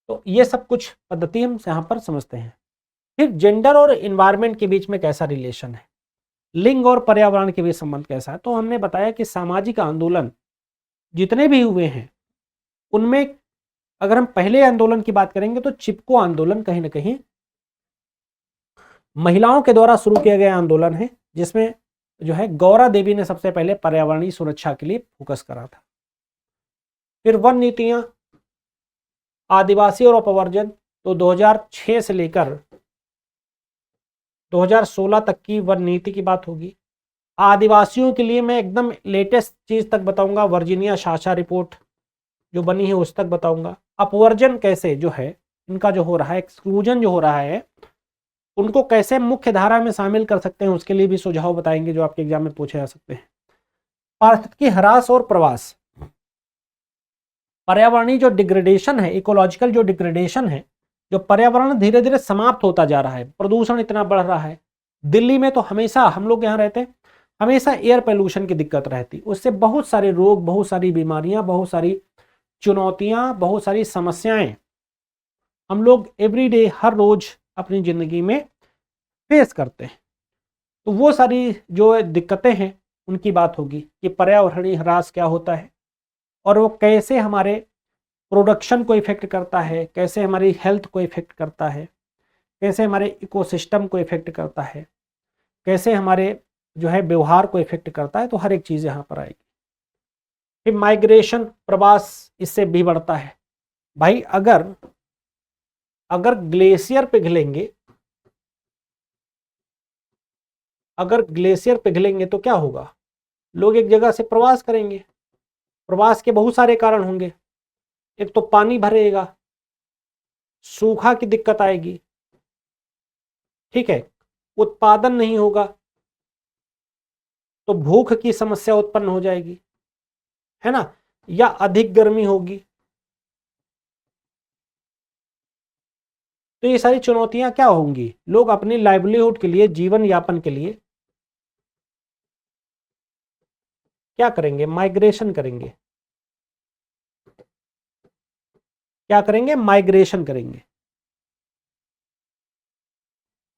तो ये सब कुछ पद्धति हम यहाँ पर समझते हैं। फिर जेंडर और इन्वायरमेंट के बीच में कैसा रिलेशन है, लिंग और पर्यावरण के बीच संबंध कैसा है। तो हमने बताया कि सामाजिक आंदोलन जितने भी हुए हैं उनमें अगर हम पहले आंदोलन की बात करेंगे तो चिपको आंदोलन कहीं ना कहीं महिलाओं के द्वारा शुरू किया गया आंदोलन है, जिसमें जो है गौरा देवी ने सबसे पहले पर्यावरणीय सुरक्षा के लिए फोकस करा था। फिर वन नीतियां, आदिवासी और अपवर्जन, तो 2006 से लेकर 2016 तक की वन नीति की बात होगी। आदिवासियों के लिए मैं एकदम लेटेस्ट चीज तक बताऊंगा, वर्जीनिया शासा रिपोर्ट जो बनी है उस तक बताऊंगा। अपवर्जन कैसे जो है इनका जो हो रहा है, एक्सक्लूजन जो हो रहा है, उनको कैसे मुख्य धारा में शामिल कर सकते हैं, उसके लिए भी सुझाव बताएंगे जो आपके एग्जाम में पूछे जा सकते हैं। पारिस्थितिकी ह्रास और प्रवास, पर्यावरणीय जो डिग्रेडेशन है, इकोलॉजिकल जो डिग्रेडेशन है, जो पर्यावरण धीरे धीरे समाप्त होता जा रहा है, प्रदूषण इतना बढ़ रहा है। दिल्ली में तो हमेशा हम लोग यहाँ रहते हैं, हमेशा एयर पोल्यूशन की दिक्कत रहती, उससे बहुत सारे रोग, बहुत सारी बीमारियां, बहुत सारी चुनौतियां, बहुत सारी समस्याएं हम लोग एवरीडे, हर रोज अपनी जिंदगी में फेस करते हैं। तो वो सारी जो दिक्कतें हैं उनकी बात होगी कि पर्यावरणीय ह्रास क्या होता है और वो कैसे हमारे प्रोडक्शन को इफेक्ट करता है, कैसे हमारी हेल्थ को इफेक्ट करता है, कैसे हमारे इकोसिस्टम को इफेक्ट करता है, कैसे हमारे जो है व्यवहार को इफेक्ट करता है। तो हर एक चीज़ यहाँ पर आएगी। फिर माइग्रेशन, प्रवास, इससे भी बढ़ता है। भाई अगर ग्लेशियर पिघलेंगे, अगर ग्लेशियर पिघलेंगे तो क्या होगा, लोग एक जगह से प्रवास करेंगे। प्रवास के बहुत सारे कारण होंगे, एक तो पानी भरेगा, सूखा की दिक्कत आएगी, ठीक है, उत्पादन नहीं होगा तो भूख की समस्या उत्पन्न हो जाएगी, है ना, या अधिक गर्मी होगी। तो ये सारी चुनौतियां क्या होंगी, लोग अपनी लाइवलीहुड के लिए, जीवन यापन के लिए क्या करेंगे, माइग्रेशन करेंगे। क्या करेंगे, माइग्रेशन करेंगे।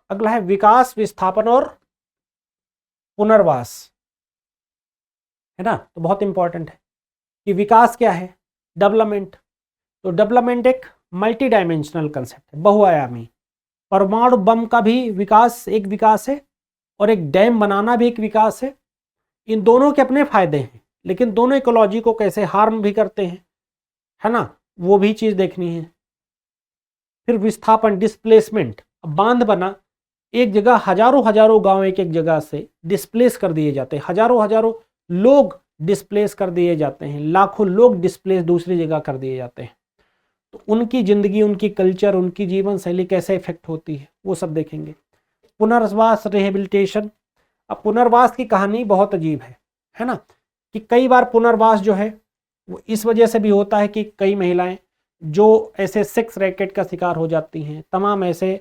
अगला है विकास, विस्थापन और पुनर्वास, है ना। तो बहुत इंपॉर्टेंट है कि विकास क्या है, डेवलपमेंट। तो डेवलपमेंट एक मल्टी डायमेंशनल कंसेप्ट है, बहुआयामी। परमाणु बम का भी विकास एक विकास है और एक डैम बनाना भी एक विकास है। इन दोनों के अपने फायदे हैं, लेकिन दोनों इकोलॉजी को कैसे हार्म भी करते हैं, है ना, वो भी चीज देखनी है। फिर विस्थापन, डिस्प्लेसमेंट, बांध बना, एक जगह हजारों हजारों गांव एक एक जगह से डिस्प्लेस कर दिए जाते हैं, हजारों हजारों लोग डिस्प्लेस कर दिए जाते हैं, लाखों लोग डिस्प्लेस दूसरी जगह कर दिए जाते हैं। तो उनकी जिंदगी, उनकी कल्चर, उनकी जीवन शैली कैसे इफेक्ट होती है वो सब देखेंगे। पुनर्वास, रिहेबिलिटेशन। अब पुनर्वास की कहानी बहुत अजीब है ना, कि कई बार पुनर्वास जो है वो इस वजह से भी होता है कि कई महिलाएं जो ऐसे सेक्स रैकेट का शिकार हो जाती हैं, तमाम ऐसे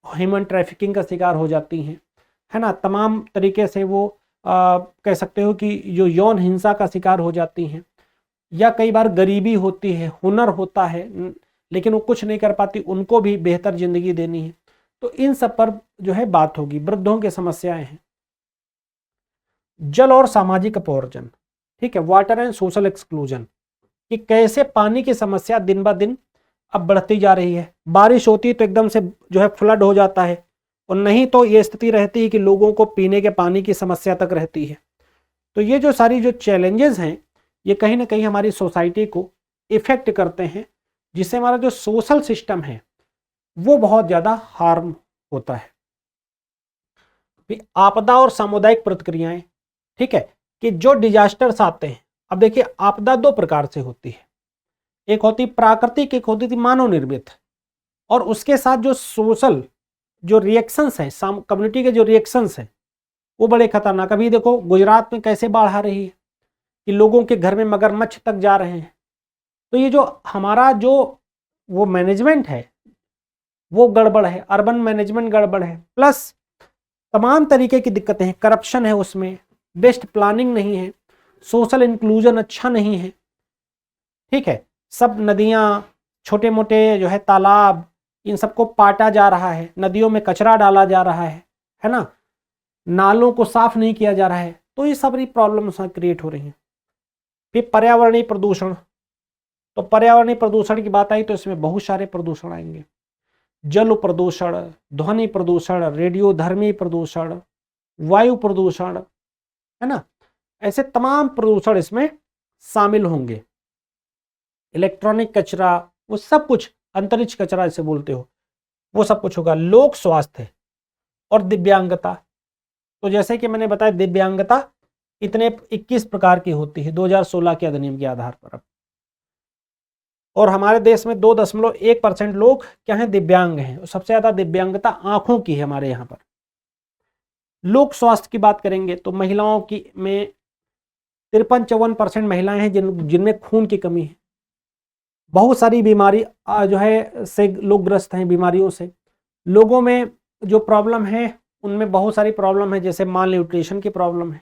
ह्यूमन ट्रैफिकिंग का शिकार हो जाती हैं, है ना, तमाम तरीके से वो कह सकते हो कि जो यौन हिंसा का शिकार हो जाती हैं, या कई बार गरीबी होती है, हुनर होता है लेकिन वो कुछ नहीं कर पाती, उनको भी बेहतर जिंदगी देनी है। तो इन सब पर जो है बात होगी। वृद्धों की समस्याएं हैं, जल और सामाजिक अपवर्जन, ठीक है, वाटर एंड सोशल एक्सक्लूजन, कि कैसे पानी की समस्या दिन ब दिन अब बढ़ती जा रही है। बारिश होती है तो एकदम से जो है फ्लड हो जाता है, और नहीं तो ये स्थिति रहती है कि लोगों को पीने के पानी की समस्या तक रहती है। तो ये जो सारी जो चैलेंजेस हैं, ये कहीं ना कहीं हमारी सोसाइटी को इफेक्ट करते हैं, जिससे हमारा जो सोशल सिस्टम है वो बहुत ज़्यादा हार्म होता है। आपदा और सामुदायिक प्रतिक्रियाएं, ठीक है, कि जो डिजास्टर्स आते हैं, अब देखिए आपदा दो प्रकार से होती है, एक होती प्राकृतिक, एक होती थी मानव निर्मित, और उसके साथ जो सोशल जो रिएक्शंस हैं, कम्युनिटी के जो रिएक्शंस हैं वो बड़े खतरनाक। अभी देखो गुजरात में कैसे बाढ़ आ रही है कि लोगों के घर में मगरमच्छ तक जा रहे हैं। तो ये जो हमारा जो वो मैनेजमेंट है वो गड़बड़ है, अर्बन मैनेजमेंट गड़बड़ है, प्लस तमाम तरीके की दिक्कतें हैं, करप्शन है उसमें, बेस्ट प्लानिंग नहीं है, सोशल इंक्लूजन अच्छा नहीं है, ठीक है, सब नदियाँ, छोटे मोटे जो है तालाब, इन सबको पाटा जा रहा है, नदियों में कचरा डाला जा रहा है ना, नालों को साफ नहीं किया जा रहा है। तो ये सारी प्रॉब्लम्स क्रिएट हो रही हैं। फिर पर्यावरणीय प्रदूषण, तो पर्यावरणीय प्रदूषण की बात आई तो इसमें बहुत सारे प्रदूषण आएंगे, जल प्रदूषण, ध्वनि प्रदूषण, रेडियोधर्मी प्रदूषण, वायु प्रदूषण, है ना, ऐसे तमाम प्रदूषण इसमें शामिल होंगे। इलेक्ट्रॉनिक कचरा, वो सब कुछ, अंतरिक्ष कचरा इसे बोलते हो, वो सब कुछ होगा। लोक स्वास्थ्य और दिव्यांगता, तो जैसे कि मैंने बताया दिव्यांगता इतने 21 प्रकार की होती है 2016 के अधिनियम के आधार पर। और हमारे देश में 2.1% लोग क्या हैं, दिव्यांग हैं। सबसे ज्यादा दिव्यांगता आंखों की है हमारे यहाँ पर। लोक स्वास्थ्य की बात करेंगे तो महिलाओं की में 53-54% महिलाएं हैं जिनमें खून की कमी है। बहुत सारी बीमारी जो है से लोग ग्रस्त हैं, बीमारियों से। लोगों में जो प्रॉब्लम है उनमें बहुत सारी प्रॉब्लम है, जैसे माल न्यूट्रिशन की प्रॉब्लम है,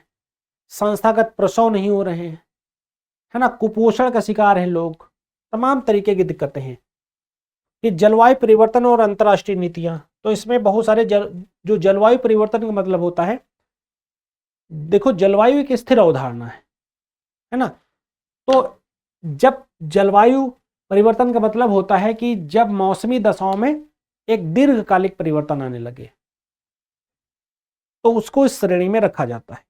संस्थागत प्रसव नहीं हो रहे हैं, है ना, कुपोषण का शिकार हैं लोग, तमाम तरीके की दिक्कतें हैं। कि जलवायु परिवर्तन और अंतर्राष्ट्रीय नीतियां, तो इसमें बहुत सारे जो जलवायु परिवर्तन का मतलब होता है, देखो जलवायु एक स्थिर अवधारणा है ना। तो जब जलवायु परिवर्तन का मतलब होता है कि जब मौसमी दशाओं में एक दीर्घकालिक परिवर्तन आने लगे, तो उसको इस श्रेणी में रखा जाता है।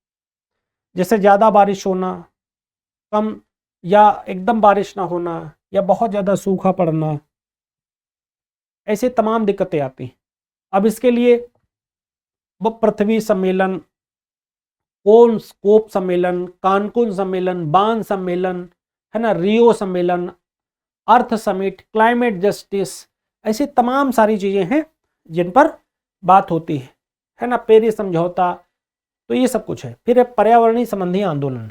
जैसे ज़्यादा बारिश होना, कम या एकदम बारिश ना होना, या बहुत ज़्यादा सूखा पड़ना, ऐसे तमाम दिक्कतें आती हैं। अब इसके लिए वो पृथ्वी सम्मेलन, कोप सम्मेलन, कानकुन सम्मेलन, बान सम्मेलन, है ना, रियो सम्मेलन, अर्थ समिट, क्लाइमेट जस्टिस, ऐसी तमाम सारी चीज़ें हैं जिन पर बात होती है ना, पेरिस समझौता, तो ये सब कुछ है। फिर पर्यावरणीय संबंधी आंदोलन,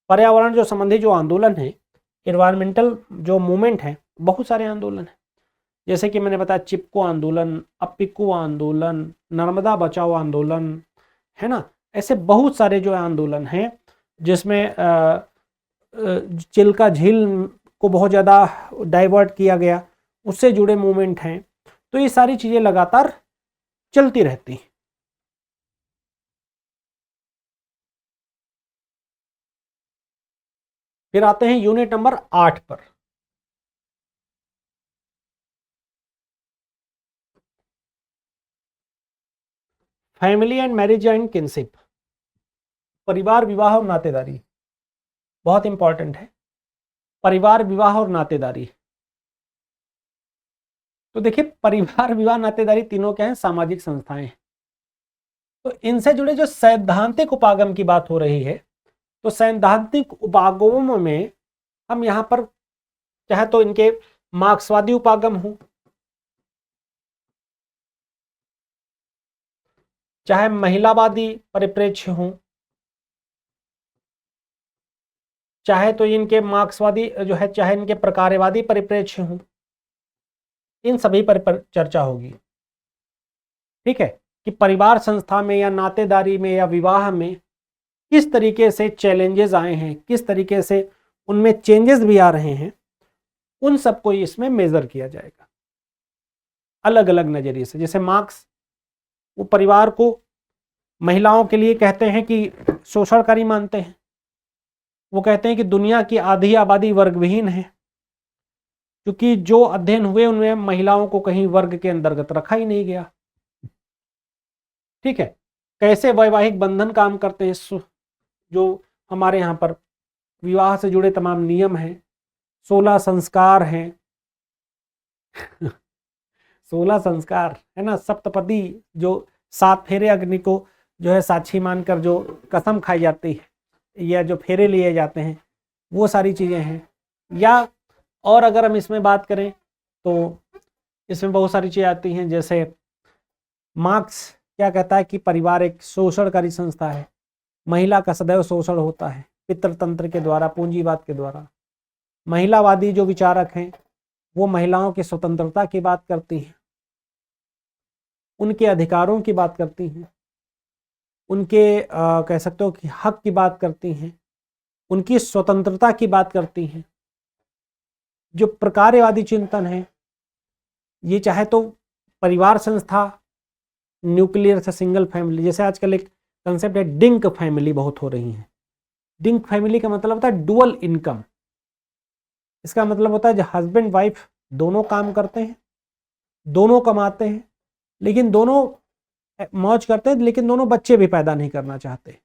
पर्यावरण जो संबंधी जो आंदोलन है, इन्वायरमेंटल जो मूवमेंट है, बहुत सारे आंदोलन हैं। जैसे कि मैंने बताया चिपको आंदोलन, अपिको आंदोलन, नर्मदा बचाओ आंदोलन, है ना, ऐसे बहुत सारे जो आंदोलन हैं जिसमें चिल्का झील को बहुत ज़्यादा डाइवर्ट किया गया, उससे जुड़े मूवमेंट हैं। तो ये सारी चीज़ें लगातार चलती रहती हैं। फिर आते हैं यूनिट नंबर 8 पर। Family and marriage and kinship, परिवार, विवाह और नातेदारी, बहुत इंपॉर्टेंट है। परिवार, विवाह और नातेदारी, तो देखिए परिवार, विवाह, नातेदारी तीनों क्या हैं, सामाजिक संस्थाएं हैं। तो इनसे जुड़े जो सैद्धांतिक उपागम की बात हो रही है, तो सैद्धांतिक उपागमों में हम यहाँ पर चाहे तो इनके मार्क्सवादी उपागम हो, चाहे महिलावादी परिप्रेक्ष्य हो, चाहे तो इनके मार्क्सवादी जो है, चाहे इनके प्रकारवादी परिप्रेक्ष्य हो, इन सभी पर चर्चा होगी। ठीक है, कि परिवार संस्था में या नातेदारी में या विवाह में किस तरीके से चैलेंजेस आए हैं, किस तरीके से उनमें चेंजेस भी आ रहे हैं, उन सबको इसमें मेजर किया जाएगा अलग अलग नजरिए से। जैसे मार्क्स वो परिवार को महिलाओं के लिए कहते हैं कि शोषणकारी मानते हैं। वो कहते हैं कि दुनिया की आधी आबादी वर्गविहीन है, क्योंकि जो अध्ययन हुए उनमें महिलाओं को कहीं वर्ग के अंतर्गत रखा ही नहीं गया। ठीक है, कैसे वैवाहिक बंधन काम करते हैं, जो हमारे यहाँ पर विवाह से जुड़े तमाम नियम हैं, 16 संस्कार हैं 16 संस्कार है ना, सप्तपदी, जो 7 फेरे अग्नि को जो है साक्षी मानकर जो कसम खाई जाती है या जो फेरे लिए जाते हैं, वो सारी चीज़ें हैं। या और अगर हम इसमें बात करें तो इसमें बहुत सारी चीज़ें आती हैं, जैसे मार्क्स क्या कहता है कि परिवार एक शोषणकारी संस्था है, महिला का सदैव शोषण होता है पितृतंत्र के द्वारा, पूंजीवाद के द्वारा। महिलावादी जो विचारक हैं वो महिलाओं की स्वतंत्रता की बात करती हैं, उनके अधिकारों की बात करती हैं, उनके कह सकते हो कि हक की बात करती हैं, उनकी स्वतंत्रता की बात करती हैं। जो प्रकारवादी चिंतन है ये चाहे तो परिवार संस्था, न्यूक्लियर से सिंगल फैमिली, जैसे आजकल एक कंसेप्ट है डिंक फैमिली बहुत हो रही है। डिंक फैमिली का मतलब होता है डुअल इनकम। इसका मतलब होता है जो हस्बैंड वाइफ दोनों काम करते हैं, दोनों कमाते हैं, लेकिन दोनों मौज करते हैं, लेकिन दोनों बच्चे भी पैदा नहीं करना चाहते,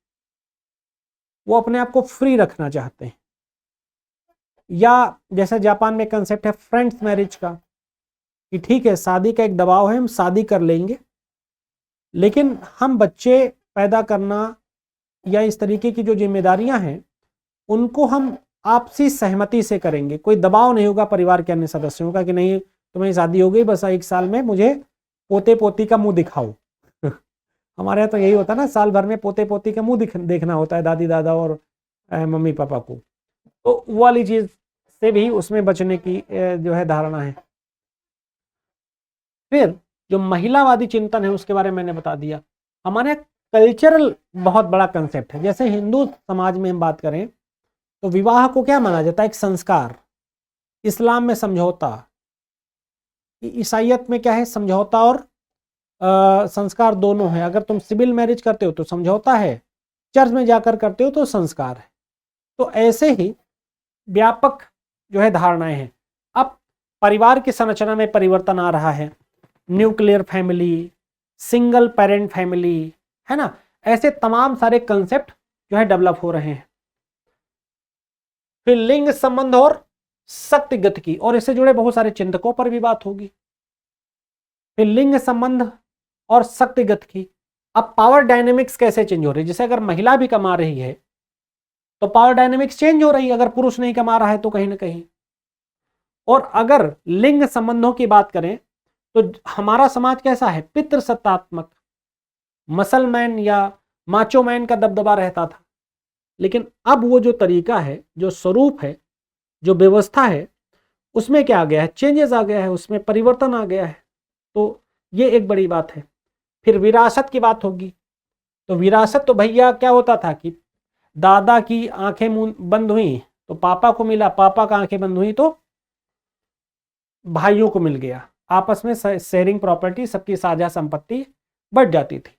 वो अपने आप को फ्री रखना चाहते हैं। या जैसे जापान में कंसेप्ट है फ्रेंड्स मैरिज का, कि ठीक है शादी का एक दबाव है, हम शादी कर लेंगे, लेकिन हम बच्चे पैदा करना या इस तरीके की जो जिम्मेदारियां हैं उनको हम आपसी सहमति से करेंगे। कोई दबाव नहीं होगा परिवार के अन्य सदस्यों का कि नहीं तुम्हें शादी हो गई, बस 1 साल में मुझे पोते पोती का मुंह दिखाओ हमारे यहाँ तो यही होता है ना, साल भर में पोते पोती का मुंह देखना होता है, दादी दादा और मम्मी पापा को। तो वो वाली चीज से भी उसमें बचने की जो है धारणा है। फिर जो महिलावादी चिंतन है उसके बारे में मैंने बता दिया। हमारे कल्चरल बहुत बड़ा कंसेप्ट है। जैसे हिंदू समाज में हम बात करें तो विवाह को क्या माना जाता है, एक संस्कार। इस्लाम में समझौता, ईसाइयत में क्या है, समझौता और संस्कार दोनों है। अगर तुम सिविल मैरिज करते हो तो समझौता है, चर्च में जाकर करते हो तो संस्कार है। तो ऐसे ही व्यापक जो है धारणाएं हैं। अब परिवार की संरचना में परिवर्तन आ रहा है, nuclear family, single parent family, है ना, ऐसे तमाम सारे कंसेप्ट जो है डेवलप हो रहे हैं। फिर लिंग संबंध और शक्तिगत की, और इससे जुड़े बहुत सारे चिंतकों पर भी बात होगी। फिर लिंग संबंध और शक्तिगत की। अब पावर डायनेमिक्स कैसे चेंज हो रही है, जैसे अगर महिला भी कमा रही है तो पावर डायनेमिक्स चेंज हो रही है, अगर पुरुष नहीं कमा रहा है तो कहीं ना कहीं। और अगर लिंग संबंधों की बात करें तो हमारा समाज कैसा है, पितृसत्तात्मक, मसलमैन या माचोमैन का दबदबा रहता था। लेकिन अब वो जो तरीका है, जो स्वरूप है, जो व्यवस्था है, उसमें क्या आ गया है, चेंजेस आ गया है, उसमें परिवर्तन आ गया है। तो ये एक बड़ी बात है। फिर विरासत की बात होगी तो विरासत तो भैया क्या होता था कि दादा की आंखें बंद हुई तो पापा को मिला, पापा का आंखें बंद हुई तो भाइयों को मिल गया, आपस में शेयरिंग प्रॉपर्टी, सबकी साझा संपत्ति बढ़ जाती थी।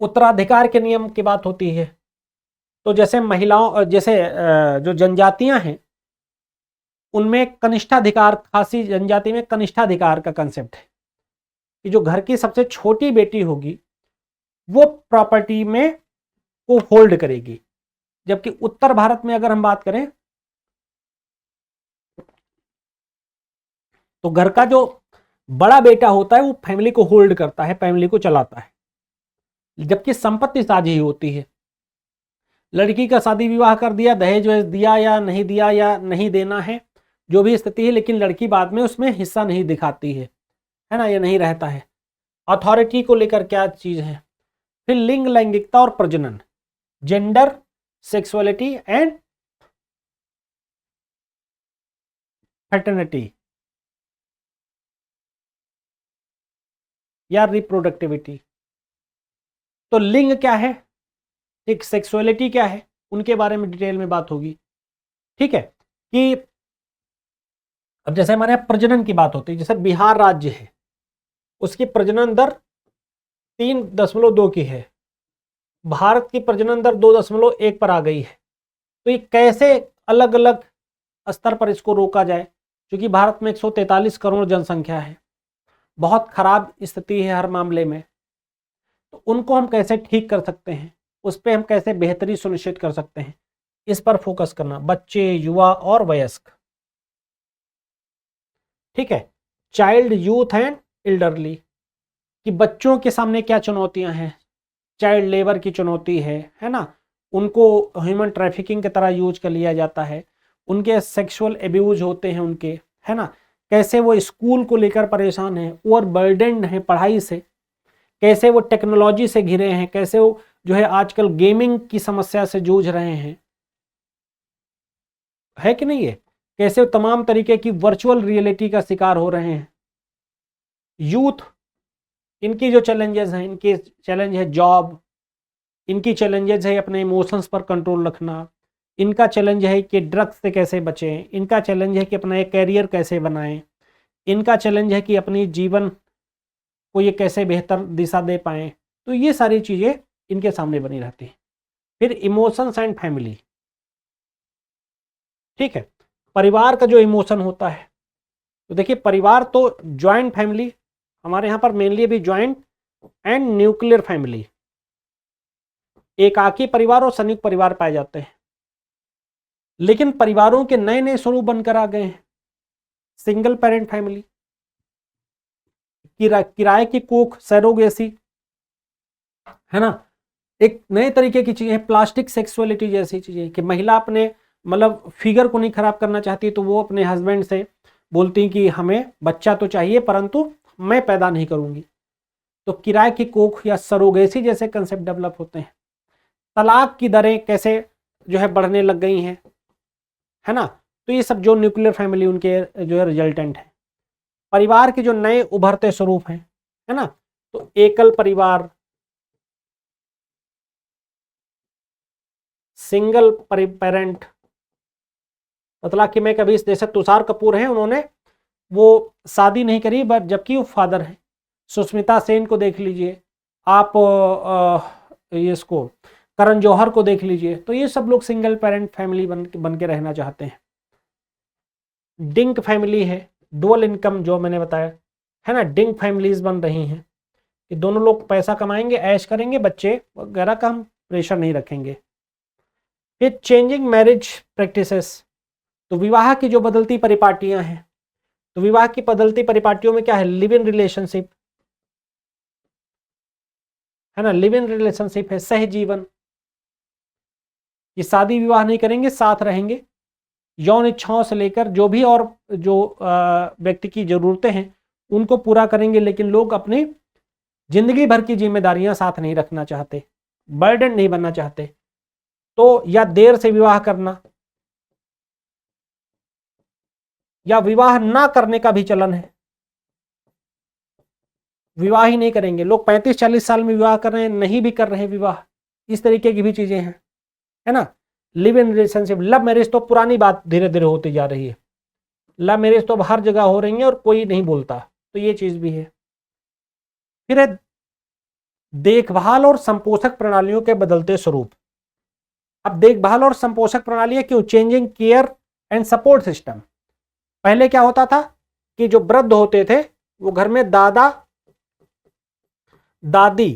उत्तराधिकार के नियम की बात होती है तो जैसे महिलाओं, जैसे जो जनजातियां हैं उनमें कनिष्ठाधिकार, खासी जनजाति में कनिष्ठाधिकार का कंसेप्ट है कि जो घर की सबसे छोटी बेटी होगी वो प्रॉपर्टी में को होल्ड करेगी। जबकि उत्तर भारत में अगर हम बात करें तो घर का जो बड़ा बेटा होता है वो फैमिली को होल्ड करता है, फैमिली को चलाता है, जबकि संपत्ति साझी होती है। लड़की का शादी विवाह कर दिया, दहेज दिया या नहीं दिया या नहीं देना है, जो भी स्थिति है, लेकिन लड़की बाद में उसमें हिस्सा नहीं दिखाती है ना, ये नहीं रहता है। अथॉरिटी को लेकर क्या चीज है। फिर लिंग, लैंगिकता और प्रजनन, जेंडर, सेक्सुअलिटी एंड फर्टिलिटी या रिप्रोडक्टिविटी। तो लिंग क्या है, एक सेक्सुअलिटी क्या है, उनके बारे में डिटेल में बात होगी। ठीक है, कि अब जैसे हमारे यहाँ प्रजनन की बात होती है, जैसे बिहार राज्य है उसकी प्रजनन दर 3.2 की है, भारत की प्रजनन दर 2.1 पर आ गई है। तो ये कैसे अलग अलग स्तर पर इसको रोका जाए, क्योंकि भारत में 143 करोड़ जनसंख्या है, बहुत खराब स्थिति है हर मामले में। तो उनको हम कैसे ठीक कर सकते हैं, उस पर हम कैसे बेहतरी सुनिश्चित कर सकते हैं, इस पर फोकस करना, बच्चे, युवा और वयस्क। ठीक है, चाइल्ड, यूथ एंड एल्डरली, कि बच्चों के सामने क्या चुनौतियां हैं। चाइल्ड लेबर की चुनौती है ना, उनको ह्यूमन ट्रैफिकिंग की तरह यूज कर लिया जाता है, उनके सेक्सुअल एब्यूज होते हैं उनके, है ना, कैसे वो स्कूल को लेकर परेशान हैं, ओवर बर्डन्ड हैं पढ़ाई से, कैसे वो टेक्नोलॉजी से घिरे हैं, कैसे वो जो है आजकल गेमिंग की समस्या से जूझ रहे हैं, है कि नहीं है, कैसे वो तमाम तरीके की वर्चुअल रियलिटी का शिकार हो रहे हैं। यूथ, इनकी जो चैलेंजेस हैं, इनके चैलेंज है जॉब, इनकी चैलेंजेस है अपने इमोशंस पर कंट्रोल रखना, इनका चैलेंज है कि ड्रग्स से कैसे बचें, इनका चैलेंज है कि अपना एक कैरियर कैसे बनाएं, इनका चैलेंज है कि अपनी जीवन को ये कैसे बेहतर दिशा दे पाएं। तो ये सारी चीज़ें इनके सामने बनी रहती हैं। फिर इमोशंस एंड फैमिली, ठीक है, परिवार का जो इमोशन होता है, तो देखिए परिवार तो ज्वाइंट फैमिली, हमारे यहाँ पर मेनली अभी ज्वाइंट एंड न्यूक्लियर फैमिली, एकाकी परिवार और संयुक्त परिवार पाए जाते हैं। लेकिन परिवारों के नए नए स्वरूप बनकर आ गए हैं, सिंगल पेरेंट फैमिली, किराए की कोख, सरोगेसी, है ना, एक नए तरीके की चीजें, प्लास्टिक सेक्सुअलिटी जैसी चीजें, कि महिला अपने मतलब फिगर को नहीं खराब करना चाहती तो वो अपने हस्बैंड से बोलती कि हमें बच्चा तो चाहिए परंतु मैं पैदा नहीं करूंगी। तो किराए की कोख या सरोगेसी जैसे कंसेप्ट डेवलप होते हैं। तलाक की दरें कैसे जो है बढ़ने लग गई हैं, है ना, तो ये सब जो न्यूक्लियर फैमिली उनके जो है रिजल्टेंट है। परिवार के जो नए उभरते स्वरूप हैं, है ना, तो एकल परिवार, सिंगल पेरेंट, मतलब कि मैं कभी जैसे तुषार कपूर हैं, उन्होंने वो शादी नहीं करी बट जबकि वो फादर हैं। सुष्मिता सेन को देख लीजिए आप, ये इसको करण जौहर को देख लीजिए, तो ये सब लोग सिंगल पेरेंट फैमिली बन के रहना चाहते हैं। डिंक फैमिली है, डुअल इनकम जो मैंने बताया, है ना, डिंक फैमिलीज बन रही हैं कि दोनों लोग पैसा कमाएंगे, ऐश करेंगे, बच्चे वगैरह का हम प्रेशर नहीं रखेंगे। फिर चेंजिंग मैरिज प्रैक्टिसेस, तो विवाह की जो बदलती परिपाटियां हैं, तो विवाह की बदलती परिपाटियों में क्या है, लिव इन रिलेशनशिप, है ना, लिव इन रिलेशनशिप है, सहजीवन, ये शादी विवाह नहीं करेंगे, साथ रहेंगे, यौन इच्छाओं से लेकर जो भी और जो व्यक्ति की जरूरतें हैं उनको पूरा करेंगे, लेकिन लोग अपनी जिंदगी भर की जिम्मेदारियां साथ नहीं रखना चाहते, बर्डन नहीं बनना चाहते। तो या देर से विवाह करना, या विवाह ना करने का भी चलन है, विवाह ही नहीं करेंगे लोग, 35-40 साल में विवाह कर रहे हैं, नहीं भी कर रहे हैं विवाह, इस तरीके की भी चीजें हैं, है ना। Live in relationship, love marriage तो पुरानी बात धीरे धीरे होती जा रही है, लव मैरिज तो अब हर जगह हो रही है और कोई नहीं बोलता, तो ये चीज भी है। फिर है देखभाल और संपोषक प्रणालियों के बदलते स्वरूप। अब देखभाल और संपोषक प्रणालियां क्यों, changing care and support system. पहले क्या होता था कि जो वृद्ध होते थे वो घर में दादा दादी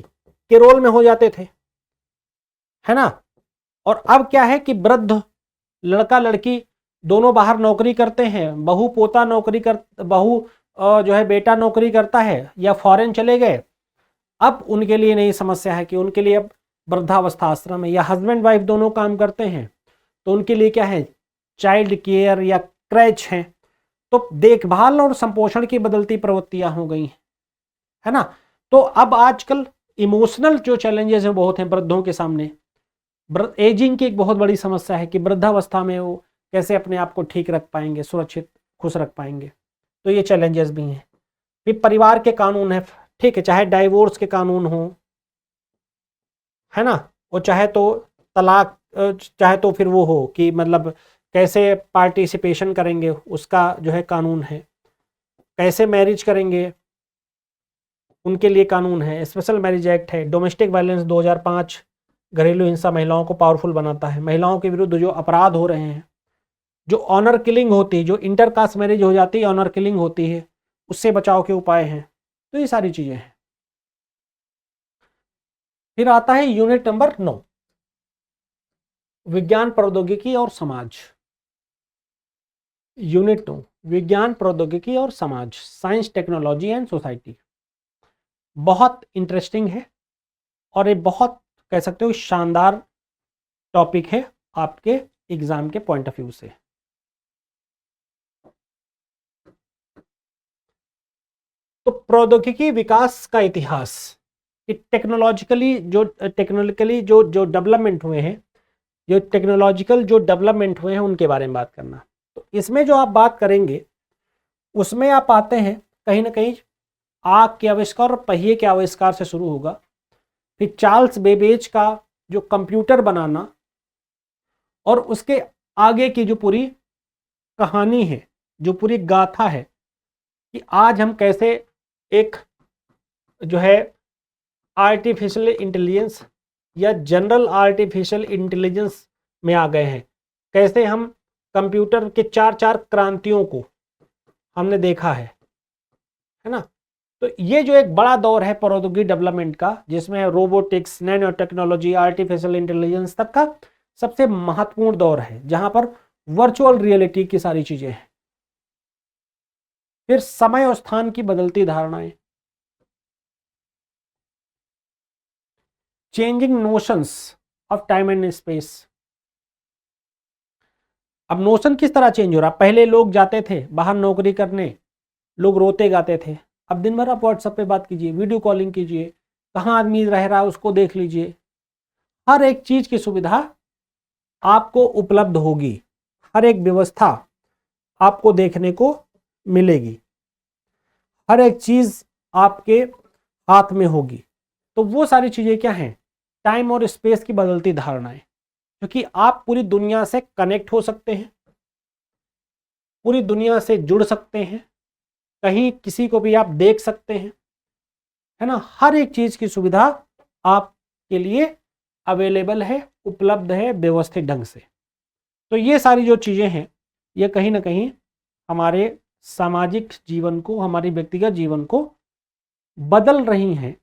के रोल में हो जाते थे, है ना, और अब क्या है कि वृद्ध लड़का लड़की दोनों बाहर नौकरी करते हैं, बहू पोता नौकरी कर, बहू जो है बेटा नौकरी करता है या फॉरेन चले गए। अब उनके लिए नई समस्या है कि उनके लिए अब वृद्धावस्था आश्रम है, या हस्बैंड वाइफ दोनों काम करते हैं तो उनके लिए क्या है, चाइल्ड केयर या क्रैच है। तो देखभाल और संपोषण की बदलती प्रवृत्तियां हो गई हैं, है ना। तो अब आजकल इमोशनल जो चैलेंजेस हैं बहुत हैं वृद्धों के सामने। एजिंग की एक बहुत बड़ी समस्या है कि वृद्धावस्था में वो कैसे अपने आप को ठीक रख पाएंगे, सुरक्षित खुश रख पाएंगे, तो ये चैलेंजेस भी हैं। फिर परिवार के कानून है, ठीक है, चाहे डाइवोर्स के कानून हो, है ना, वो चाहे तो तलाक, चाहे तो फिर वो हो कि मतलब कैसे पार्टिसिपेशन करेंगे उसका जो है कानून है, कैसे मैरिज करेंगे उनके लिए कानून है, स्पेशल मैरिज एक्ट है, डोमेस्टिक वायलेंस 2005 घरेलू हिंसा महिलाओं को पावरफुल बनाता है, महिलाओं के विरुद्ध जो अपराध हो रहे हैं, जो ऑनर किलिंग होती है, जो इंटरकास्ट मैरिज हो जाती है, ऑनर किलिंग होती है, उससे बचाव के उपाय हैं। तो ये सारी चीजें हैं। फिर आता है यूनिट नंबर 9, विज्ञान प्रौद्योगिकी और समाज। यूनिट 9, विज्ञान प्रौद्योगिकी और समाज, साइंस टेक्नोलॉजी एंड सोसाइटी। बहुत इंटरेस्टिंग है और ये बहुत कह सकते हो शानदार टॉपिक है आपके एग्जाम के पॉइंट ऑफ व्यू से। तो प्रौद्योगिकी विकास का इतिहास, कि टेक्नोलॉजिकली जो डेवलपमेंट हुए हैं, जो टेक्नोलॉजिकल जो डेवलपमेंट हुए हैं उनके बारे में बात करना। तो इसमें जो आप बात करेंगे उसमें आप आते हैं कहीं ना कहीं आग के आविष्कार और पहिए के आविष्कार से शुरू होगा। फिर चार्ल्स बेबेज का जो कंप्यूटर बनाना और उसके आगे की जो पूरी कहानी है, जो पूरी गाथा है कि आज हम कैसे एक जो है आर्टिफिशियल इंटेलिजेंस या जनरल आर्टिफिशियल इंटेलिजेंस में आ गए हैं, कैसे हम कंप्यूटर के चार क्रांतियों को हमने देखा है ना। तो ये जो एक बड़ा दौर है प्रौद्योगिकी डेवलपमेंट का, जिसमें robotics, nano technology, artificial intelligence तक का सबसे महत्वपूर्ण दौर है, जहां पर वर्चुअल रियलिटी की सारी चीजें हैं। फिर समय और स्थान की बदलती धारणाएं, changing notions of time and space. अब नोशन किस तरह चेंज हो रहा, पहले लोग जाते थे बाहर नौकरी करने, लोग रोते गाते थे, अब दिन भर आप व्हाट्सएप पे बात कीजिए, वीडियो कॉलिंग कीजिए, कहाँ आदमी रह रहा है उसको देख लीजिए, हर एक चीज की सुविधा आपको उपलब्ध होगी, हर एक व्यवस्था आपको देखने को मिलेगी, हर एक चीज आपके हाथ में होगी। तो वो सारी चीजें क्या हैं, टाइम और स्पेस की बदलती धारणाएं, क्योंकि आप पूरी दुनिया से कनेक्ट हो सकते हैं, पूरी दुनिया से जुड़ सकते हैं, कहीं किसी को भी आप देख सकते हैं, है ना। हर एक चीज की सुविधा आपके लिए अवेलेबल है, उपलब्ध है व्यवस्थित ढंग से। तो ये सारी जो चीजें हैं ये कहीं ना कहीं हमारे सामाजिक जीवन को, हमारे व्यक्तिगत जीवन को बदल रही हैं।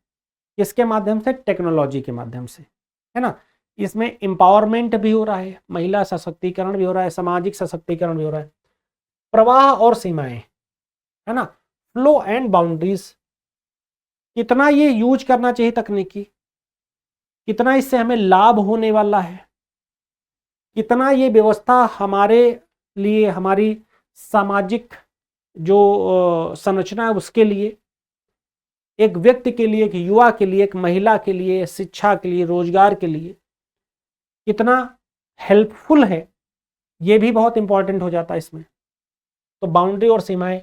किसके माध्यम से, टेक्नोलॉजी के माध्यम से, है ना। इसमें एम्पावरमेंट भी हो रहा है, महिला सशक्तिकरण भी हो रहा है, सामाजिक सशक्तिकरण भी हो रहा है। प्रवाह और सीमाएं, है ना, फ्लो एंड बाउंड्रीज, कितना ये यूज करना चाहिए तकनीकी, कितना इससे हमें लाभ होने वाला है, कितना ये व्यवस्था हमारे लिए, हमारी सामाजिक जो संरचना है उसके लिए, एक व्यक्ति के लिए, एक युवा के लिए, एक महिला के लिए, शिक्षा के लिए, रोजगार के लिए कितना हेल्पफुल है, ये भी बहुत इंपॉर्टेंट हो जाता है इसमें। तो बाउंड्री और सीमाएं,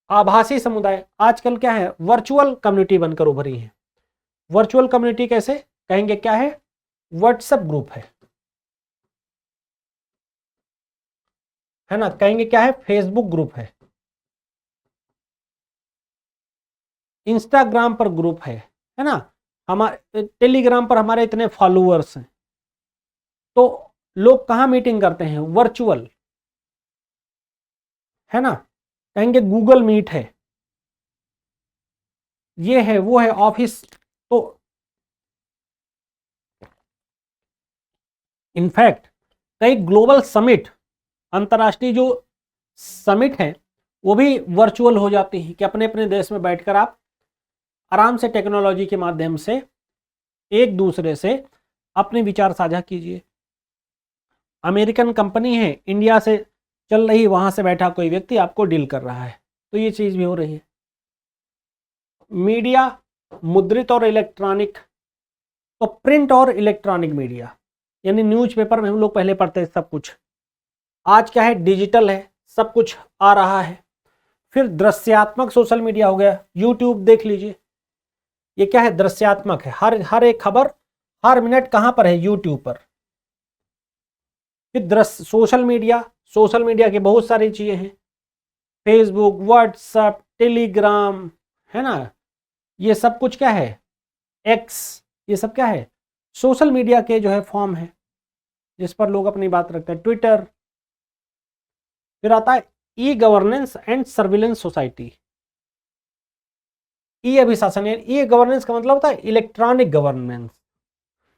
आभासी समुदाय, आजकल क्या है, वर्चुअल कम्युनिटी बनकर उभरी है। वर्चुअल कम्युनिटी कैसे कहेंगे, क्या है, व्हाट्सएप ग्रुप है ना, कहेंगे क्या है, फेसबुक ग्रुप है, इंस्टाग्राम पर ग्रुप है ना, हमारे टेलीग्राम पर हमारे इतने फॉलोअर्स हैं। तो लोग कहाँ मीटिंग करते हैं, वर्चुअल, है ना, कहेंगे गूगल मीट है, ये है वो है, ऑफिस। तो इनफैक्ट कई ग्लोबल समिट, अंतर्राष्ट्रीय जो समिट है वो भी वर्चुअल हो जाती है, कि अपने अपने देश में बैठकर आप आराम से टेक्नोलॉजी के माध्यम से एक दूसरे से अपने विचार साझा कीजिए। अमेरिकन कंपनी है, इंडिया से चल रही, वहां से बैठा कोई व्यक्ति आपको डील कर रहा है, तो ये चीज भी हो रही है। मीडिया, मुद्रित और इलेक्ट्रॉनिक, तो प्रिंट और इलेक्ट्रॉनिक मीडिया, यानी न्यूज़पेपर में हम लोग पहले पढ़ते थे सब कुछ, आज क्या है, डिजिटल है, सब कुछ आ रहा है। फिर दृश्यात्मक सोशल मीडिया हो गया, यूट्यूब देख लीजिए, ये क्या है, दृश्यात्मक है, हर एक खबर हर मिनट कहां पर है, यूट्यूब पर। फिर दृश्य सोशल मीडिया की बहुत सारी चीजें हैं, फेसबुक, व्हाट्सएप, टेलीग्राम, है ना, ये सब कुछ क्या है, एक्स, ये सब क्या है, सोशल मीडिया के जो है फॉर्म है जिस पर लोग अपनी बात रखते हैं, ट्विटर। फिर आता है e governance and surveillance society. E अभिशासन, ई गवर्नेंस का मतलब होता है इलेक्ट्रॉनिक गवर्नेंस।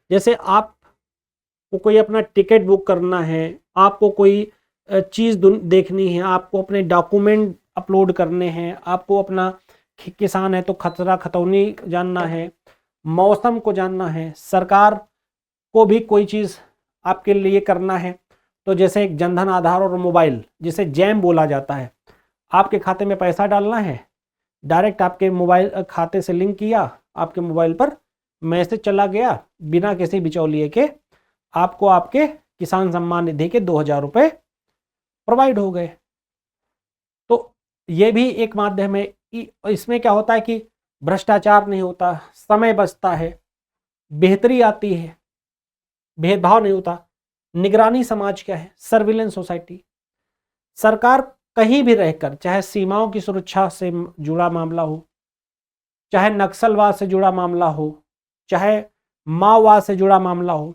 जैसे आपको कोई अपना टिकट बुक करना है, आपको कोई चीज़ देखनी है, आपको अपने डॉक्यूमेंट अपलोड करने हैं, आपको अपना किसान है तो खतरा खतौनी जानना है, मौसम को जानना है, सरकार को भी कोई चीज़ आपके लिए करना है, तो जैसे एक जनधन आधार और मोबाइल जिसे जैम बोला जाता है, आपके खाते में पैसा डालना है, डायरेक्ट आपके मोबाइल खाते से लिंक किया, आपके मोबाइल पर मैसेज चला गया, बिना किसी बिचौलिए के आपको आपके किसान सम्मान निधि के 2000 रुपये प्रोवाइड हो गए। तो ये भी एक माध्यम है। इसमें क्या होता है कि भ्रष्टाचार नहीं होता, समय बचता है, बेहतरी आती है, भेदभाव नहीं होता। निगरानी समाज क्या है? Surveillance society. सरकार कहीं भी रहकर, चाहे सीमाओं की सुरक्षा से जुड़ा मामला हो, चाहे नक्सलवाद से जुड़ा मामला हो, चाहे माओवाद से जुड़ा मामला हो,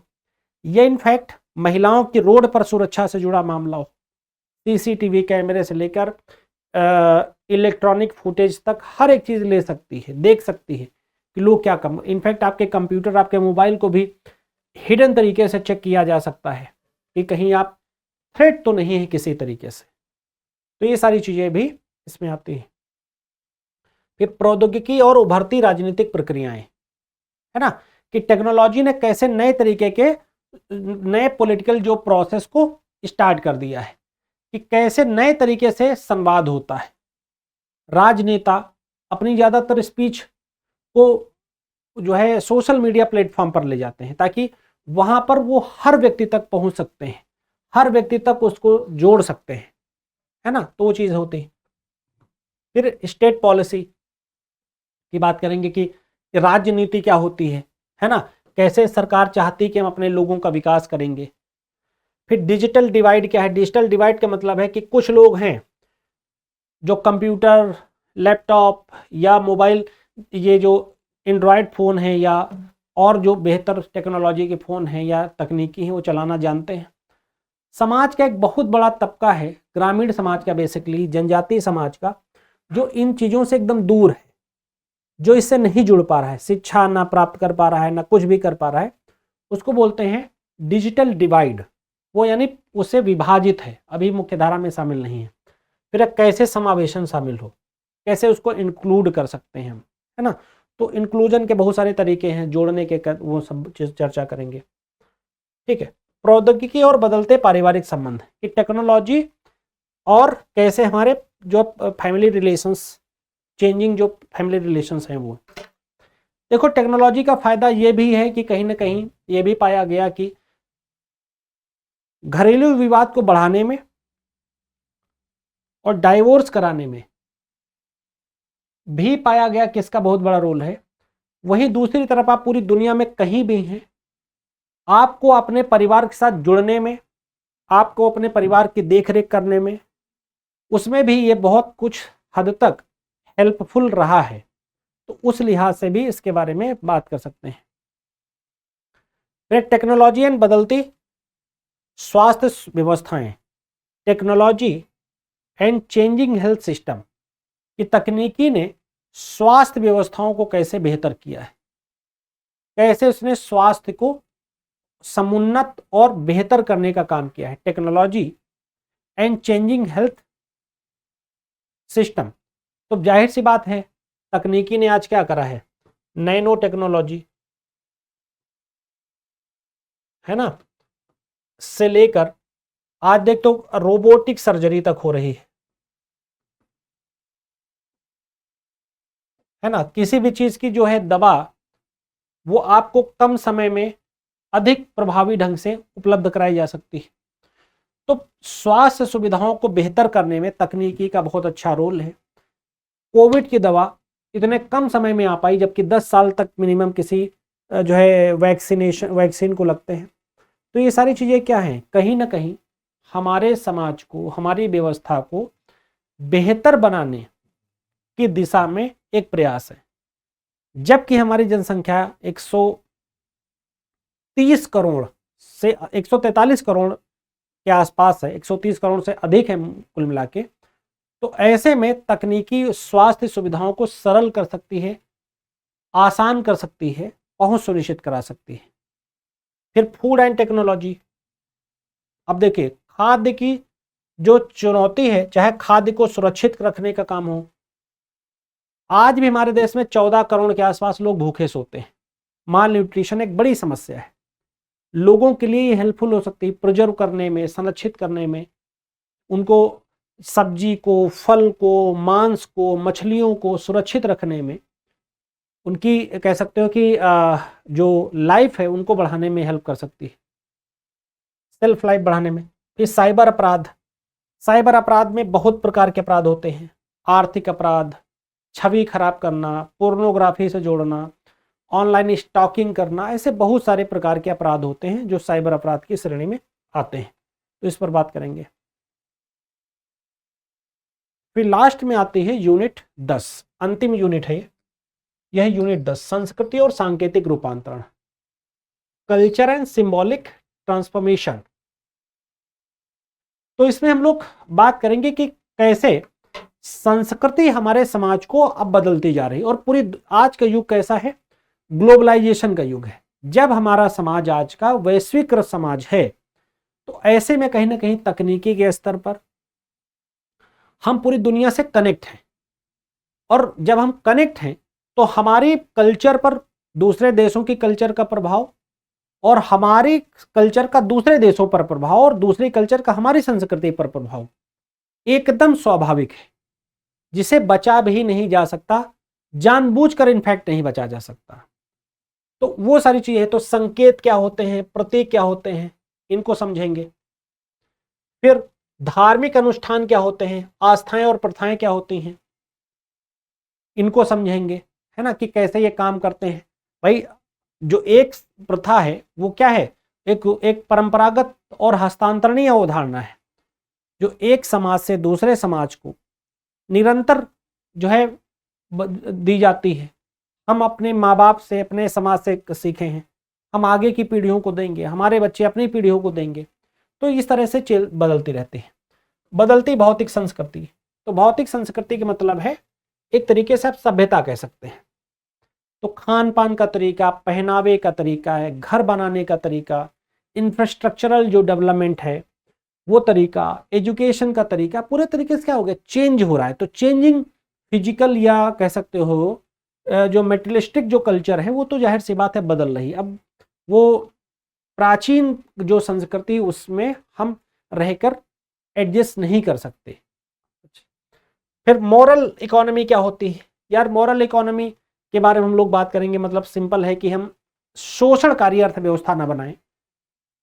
या इनफैक्ट महिलाओं की रोड पर सुरक्षा से जुड़ा मामला हो, सीसीटीवी कैमरे से लेकर इलेक्ट्रॉनिक फुटेज तक हर एक चीज़ ले सकती है, देख सकती है कि लोग क्या कम। इनफैक्ट आपके कंप्यूटर, आपके मोबाइल को भी हिडन तरीके से चेक किया जा सकता है कि कहीं आप थ्रेट तो नहीं है किसी तरीके से। तो ये सारी चीज़ें भी इसमें आती हैं। फिर प्रौद्योगिकी और उभरती राजनीतिक प्रक्रियाएं, है ना, कि टेक्नोलॉजी ने कैसे नए तरीके के नए पॉलिटिकल जो प्रोसेस को स्टार्ट कर दिया है, कि कैसे नए तरीके से संवाद होता है। राजनेता अपनी ज़्यादातर स्पीच को जो है सोशल मीडिया प्लेटफॉर्म पर ले जाते हैं ताकि वहाँ पर वो हर व्यक्ति तक पहुँच सकते हैं, हर व्यक्ति तक उसको जोड़ सकते हैं, है ना, तो वो चीज़ होती है। फिर स्टेट पॉलिसी की बात करेंगे कि राजनीति क्या होती है ना, कैसे सरकार चाहती है कि हम अपने लोगों का विकास करेंगे। फिर डिजिटल डिवाइड क्या है? डिजिटल डिवाइड का मतलब है कि कुछ लोग हैं जो कंप्यूटर, लैपटॉप या मोबाइल, ये जो एंड्रॉयड फ़ोन है या और जो बेहतर टेक्नोलॉजी के फ़ोन हैं या तकनीकी हैं वो चलाना जानते हैं। समाज का एक बहुत बड़ा तबका है, ग्रामीण समाज का, बेसिकली जनजातीय समाज का, जो इन चीज़ों से एकदम दूर है, जो इससे नहीं जुड़ पा रहा है, शिक्षा ना प्राप्त कर पा रहा है, ना कुछ भी कर पा रहा है, उसको बोलते हैं डिजिटल डिवाइड। वो यानी उससे विभाजित है, अभी मुख्यधारा में शामिल नहीं है। फिर कैसे समावेशन शामिल हो, कैसे उसको इंक्लूड कर सकते हैं हम, है ना। तो इंक्लूजन के बहुत सारे तरीके हैं, जोड़ने के वो सब चीज़ चर्चा करेंगे। ठीक है। प्रौद्योगिकी और बदलते पारिवारिक संबंध, कि टेक्नोलॉजी और कैसे हमारे जो फैमिली रिलेशंस, चेंजिंग जो फैमिली रिलेशंस हैं वो। देखो टेक्नोलॉजी का फायदा ये भी है कि कहीं ना कहीं ये भी पाया गया कि घरेलू विवाद को बढ़ाने में और डाइवोर्स कराने में भी पाया गया कि इसका बहुत बड़ा रोल है। वहीं दूसरी तरफ आप पूरी दुनिया में कहीं भी हैं, आपको अपने परिवार के साथ जुड़ने में, आपको अपने परिवार की देखरेख करने में, उसमें भी ये बहुत कुछ हद तक हेल्पफुल रहा है। तो उस लिहाज से भी इसके बारे में बात कर सकते हैं। फिर टेक्नोलॉजी एंड बदलती स्वास्थ्य व्यवस्थाएं, technology and changing health system, कि तकनीकी ने स्वास्थ्य व्यवस्थाओं को कैसे बेहतर किया है, कैसे उसने स्वास्थ्य को समुन्नत और बेहतर करने का काम किया है। Technology and changing health system, तो जाहिर सी बात है तकनीकी ने आज क्या करा है, नैनो टेक्नोलॉजी, है ना, से लेकर आज देख तो रोबोटिक सर्जरी तक हो रही है ना। किसी भी चीज की जो है दवा, वो आपको कम समय में अधिक प्रभावी ढंग से उपलब्ध कराई जा सकती है। तो स्वास्थ्य सुविधाओं को बेहतर करने में तकनीकी का बहुत अच्छा रोल है। कोविड की दवा इतने कम समय में आ पाई, जबकि 10 साल तक मिनिमम किसी जो है वैक्सीन को लगते हैं। तो ये सारी चीज़ें क्या हैं, कहीं ना कहीं हमारे समाज को, हमारी व्यवस्था को बेहतर बनाने की दिशा में एक प्रयास है। जबकि हमारी जनसंख्या 130 करोड़ से 143 करोड़ के आसपास है, 130 करोड़ से अधिक है कुल मिला के। तो ऐसे में तकनीकी स्वास्थ्य सुविधाओं को सरल कर सकती है, आसान कर सकती है, पहुंच सुनिश्चित करा सकती है। फिर फूड एंड टेक्नोलॉजी। अब देखिए, खाद्य की जो चुनौती है, चाहे खाद्य को सुरक्षित रखने का काम हो, आज भी हमारे देश में 14 करोड़ के आसपास लोग भूखे सोते हैं। माल न्यूट्रिशन एक बड़ी समस्या है। लोगों के लिए ये हेल्पफुल हो सकती है प्रिजर्व करने में, संरक्षित करने में, उनको सब्जी को, फल को, मांस को, मछलियों को सुरक्षित रखने में, उनकी कह सकते हो कि जो लाइफ है उनको बढ़ाने में हेल्प कर सकती है, सेल्फ लाइफ बढ़ाने में। फिर साइबर अपराध। साइबर अपराध में बहुत प्रकार के अपराध होते हैं। आर्थिक अपराध, छवि खराब करना, पोर्नोग्राफी से जोड़ना, ऑनलाइन स्टॉकिंग करना, ऐसे बहुत सारे प्रकार के अपराध होते हैं जो साइबर अपराध की श्रेणी में आते हैं। तो इस पर बात करेंगे। फिर लास्ट में आती है यूनिट 10, अंतिम यूनिट है यह यूनिट 10, संस्कृति और सांकेतिक रूपांतरण, कल्चर एंड सिंबॉलिक ट्रांसफॉर्मेशन। तो इसमें हम लोग बात करेंगे कि कैसे संस्कृति हमारे समाज को अब बदलती जा रही है। और पूरी आज का युग कैसा है, ग्लोबलाइजेशन का युग है। जब हमारा समाज आज का वैश्विक समाज है, तो ऐसे में कहीं ना कहीं तकनीकी के स्तर पर हम पूरी दुनिया से कनेक्ट हैं। और जब हम कनेक्ट हैं तो हमारी कल्चर पर दूसरे देशों की कल्चर का प्रभाव, और हमारी कल्चर का दूसरे देशों पर प्रभाव, और दूसरी कल्चर का हमारी संस्कृति पर प्रभाव एकदम स्वाभाविक है, जिसे बचा भी नहीं जा सकता, जानबूझकर इनफैक्ट नहीं बचा जा सकता। तो वो सारी चीजें, तो संकेत क्या होते हैं, प्रतीक क्या होते हैं, इनको समझेंगे। फिर धार्मिक अनुष्ठान क्या होते हैं, आस्थाएं और प्रथाएं क्या होती हैं, इनको समझेंगे, है ना, कि कैसे ये काम करते हैं। भाई, जो एक प्रथा है वो क्या है, एक परंपरागत और हस्तांतरणीय अवधारणा है, जो एक समाज से दूसरे समाज को निरंतर जो है दी जाती है। हम अपने माँ बाप से, अपने समाज से सीखे हैं, हम आगे की पीढ़ियों को देंगे, हमारे बच्चे अपनी पीढ़ियों को देंगे। तो इस तरह से बदलती रहती है। बदलती भौतिक संस्कृति। तो भौतिक संस्कृति का मतलब है एक तरीके से आप सभ्यता कह सकते हैं। तो खान पान का तरीका, पहनावे का तरीका है, घर बनाने का तरीका, इंफ्रास्ट्रक्चरल जो डेवलपमेंट है वो तरीका, एजुकेशन का तरीका, पूरे तरीके से क्या हो गया, चेंज हो रहा है। तो चेंजिंग फिजिकल या कह सकते हो जो मेटेरियलिस्टिक जो कल्चर है वो तो जाहिर सी बात है बदल रही। अब वो प्राचीन जो संस्कृति उसमें हम रहकर एडजस्ट नहीं कर सकते। फिर मॉरल इकोनॉमी क्या होती है यार, मॉरल इकोनॉमी के बारे में हम लोग बात करेंगे। मतलब सिंपल है कि हम शोषणकारी अर्थव्यवस्था ना बनाएं,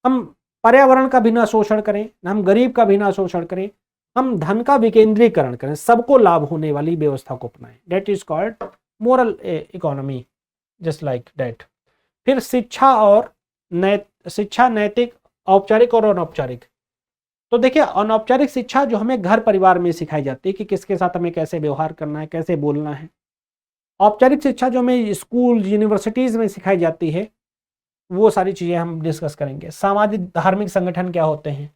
हम पर्यावरण का भी ना शोषण करें, हम गरीब का भी ना शोषण करें, हम धन का विकेंद्रीकरण करें, सबको लाभ होने वाली व्यवस्था को अपनाएं। That is called moral economy, just like that. फिर शिक्षा नैतिक, औपचारिक और अनौपचारिक। तो देखिए, अनौपचारिक शिक्षा जो हमें घर परिवार में सिखाई जाती है कि किसके साथ हमें कैसे व्यवहार करना है, कैसे बोलना है। औपचारिक शिक्षा जो हमें स्कूल यूनिवर्सिटीज में सिखाई जाती है, वो सारी चीजें हम डिस्कस करेंगे। सामाजिक धार्मिक संगठन क्या होते हैं,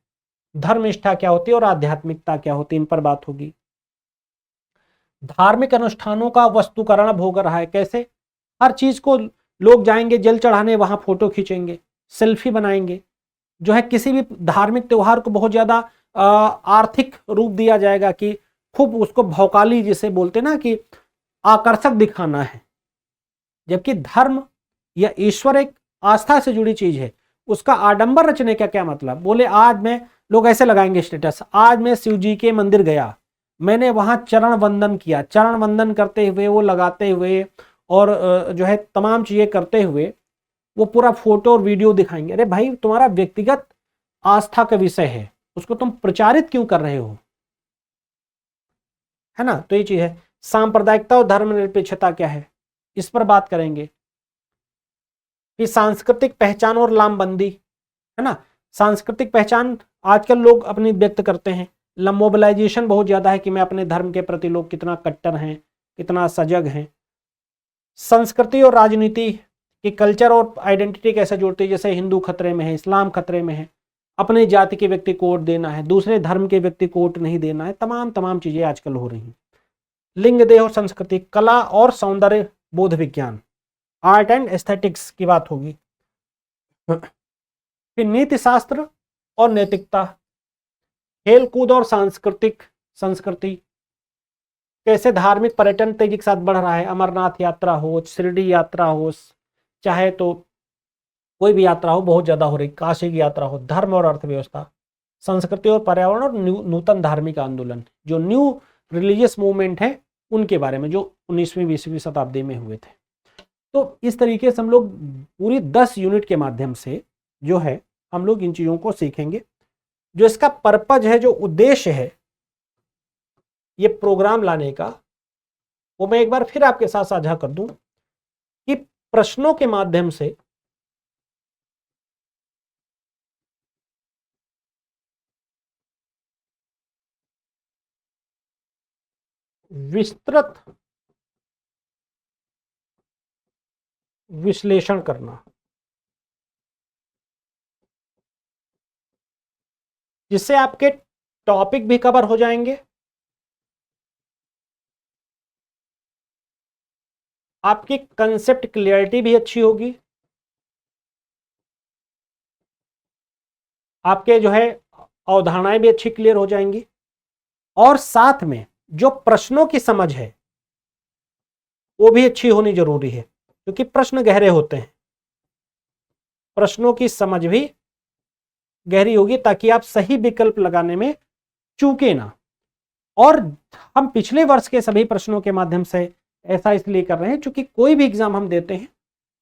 धर्मनिष्ठा क्या होती है और आध्यात्मिकता क्या होती है, इन पर बात होगी। धार्मिक अनुष्ठानों का वस्तुकरण अब हो रहा है, कैसे हर चीज को लोग जाएंगे जल चढ़ाने, वहां फोटो खींचेंगे, सेल्फी बनाएंगे। जो है किसी भी धार्मिक त्योहार को बहुत ज्यादा आर्थिक रूप दिया जाएगा कि खूब उसको भौकाली जिसे बोलते ना कि आकर्षक दिखाना है। जबकि धर्म या ईश्वर एक आस्था से जुड़ी चीज है, उसका आडंबर रचने का क्या मतलब। बोले आज मैं, लोग ऐसे लगाएंगे स्टेटस, आज मैं शिव जी के मंदिर गया, मैंने वहां चरण वंदन किया, चरण वंदन करते हुए, वो लगाते हुए और जो है तमाम चीजें करते हुए वो पूरा फोटो और वीडियो दिखाएंगे। अरे भाई, तुम्हारा व्यक्तिगत आस्था का विषय है, उसको तुम प्रचारित क्यों कर रहे हो, है ना। तो ये चीज है। सांप्रदायिकता और धर्मनिरपेक्षता क्या है, इस पर बात करेंगे। कि सांस्कृतिक पहचान और लामबंदी, है ना। सांस्कृतिक पहचान आजकल लोग अपनी व्यक्त करते हैं, मोबिलाइजेशन बहुत ज्यादा है कि मैं अपने धर्म के प्रति लोग कितना कट्टर हैं, कितना सजग हैं। संस्कृति और राजनीति कि कल्चर और आइडेंटिटी कैसे जोड़ती है, जैसे हिंदू खतरे में है, इस्लाम खतरे में है, अपने जाति के व्यक्ति को वोट देना है, दूसरे धर्म के व्यक्ति को वोट नहीं देना है, तमाम चीजें आजकल हो रही हैं। लिंग देह और संस्कृति, कला और सौंदर्य बोध विज्ञान, आर्ट एंड एस्थेटिक्स की बात होगी। फिर नीति शास्त्र और नैतिकता, खेल कूद और सांस्कृतिक संस्कृति, कैसे धार्मिक पर्यटन तेजी के साथ बढ़ रहा है, अमरनाथ यात्रा हो, शिरडी यात्रा हो, चाहे तो कोई भी यात्रा हो बहुत ज्यादा हो रही, काशी की यात्रा हो, धर्म और अर्थव्यवस्था, संस्कृति और पर्यावरण और नूतन धार्मिक आंदोलन, जो न्यू रिलीजियस मूवमेंट है उनके बारे में, जो 19वीं 20वीं शताब्दी में हुए थे। तो इस तरीके से हम लोग पूरी 10 यूनिट के माध्यम से जो है हम लोग इन चीजों को सीखेंगे। जो इसका पर्पज है, जो उद्देश्य है ये प्रोग्राम लाने का, वो मैं एक बार फिर आपके साथ साझा कर दूं कि प्रश्नों के माध्यम से विस्तृत विश्लेषण करना, जिससे आपके टॉपिक भी कवर हो जाएंगे, आपकी कंसेप्ट क्लियरिटी भी अच्छी होगी, आपके जो है अवधारणाएं भी अच्छी क्लियर हो जाएंगी, और साथ में जो प्रश्नों की समझ है वो भी अच्छी होनी जरूरी है, क्योंकि प्रश्न गहरे होते हैं। प्रश्नों की समझ भी गहरी होगी ताकि आप सही विकल्प लगाने में चूके ना। और हम पिछले वर्ष के सभी प्रश्नों के माध्यम से ऐसा इसलिए कर रहे हैं क्योंकि कोई भी एग्जाम हम देते हैं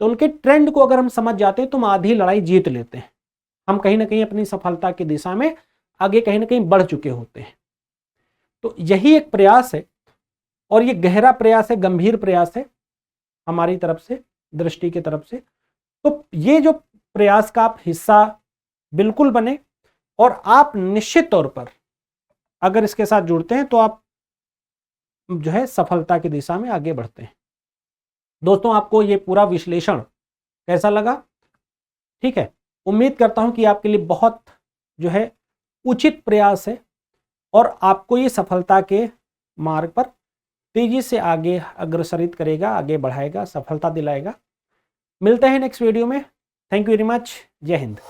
तो उनके ट्रेंड को अगर हम समझ जाते हैं तो हम आधी लड़ाई जीत लेते हैं। हम कहीं ना कहीं अपनी सफलता की दिशा में आगे कहीं ना कहीं बढ़ चुके होते हैं। तो यही एक प्रयास है, और ये गहरा प्रयास है, गंभीर प्रयास है हमारी तरफ से, दृष्टि की तरफ से। तो ये जो प्रयास का आप हिस्सा बिल्कुल बने, और आप निश्चित तौर पर अगर इसके साथ जुड़ते हैं तो आप जो है सफलता की दिशा में आगे बढ़ते हैं। दोस्तों, आपको ये पूरा विश्लेषण कैसा लगा? ठीक है, उम्मीद करता हूं कि आपके लिए बहुत जो है उचित प्रयास है और आपको ये सफलता के मार्ग पर तेजी से आगे अग्रसरित करेगा, आगे बढ़ाएगा, सफलता दिलाएगा। मिलते हैं नेक्स्ट वीडियो में। Thank you very much. जय हिंद।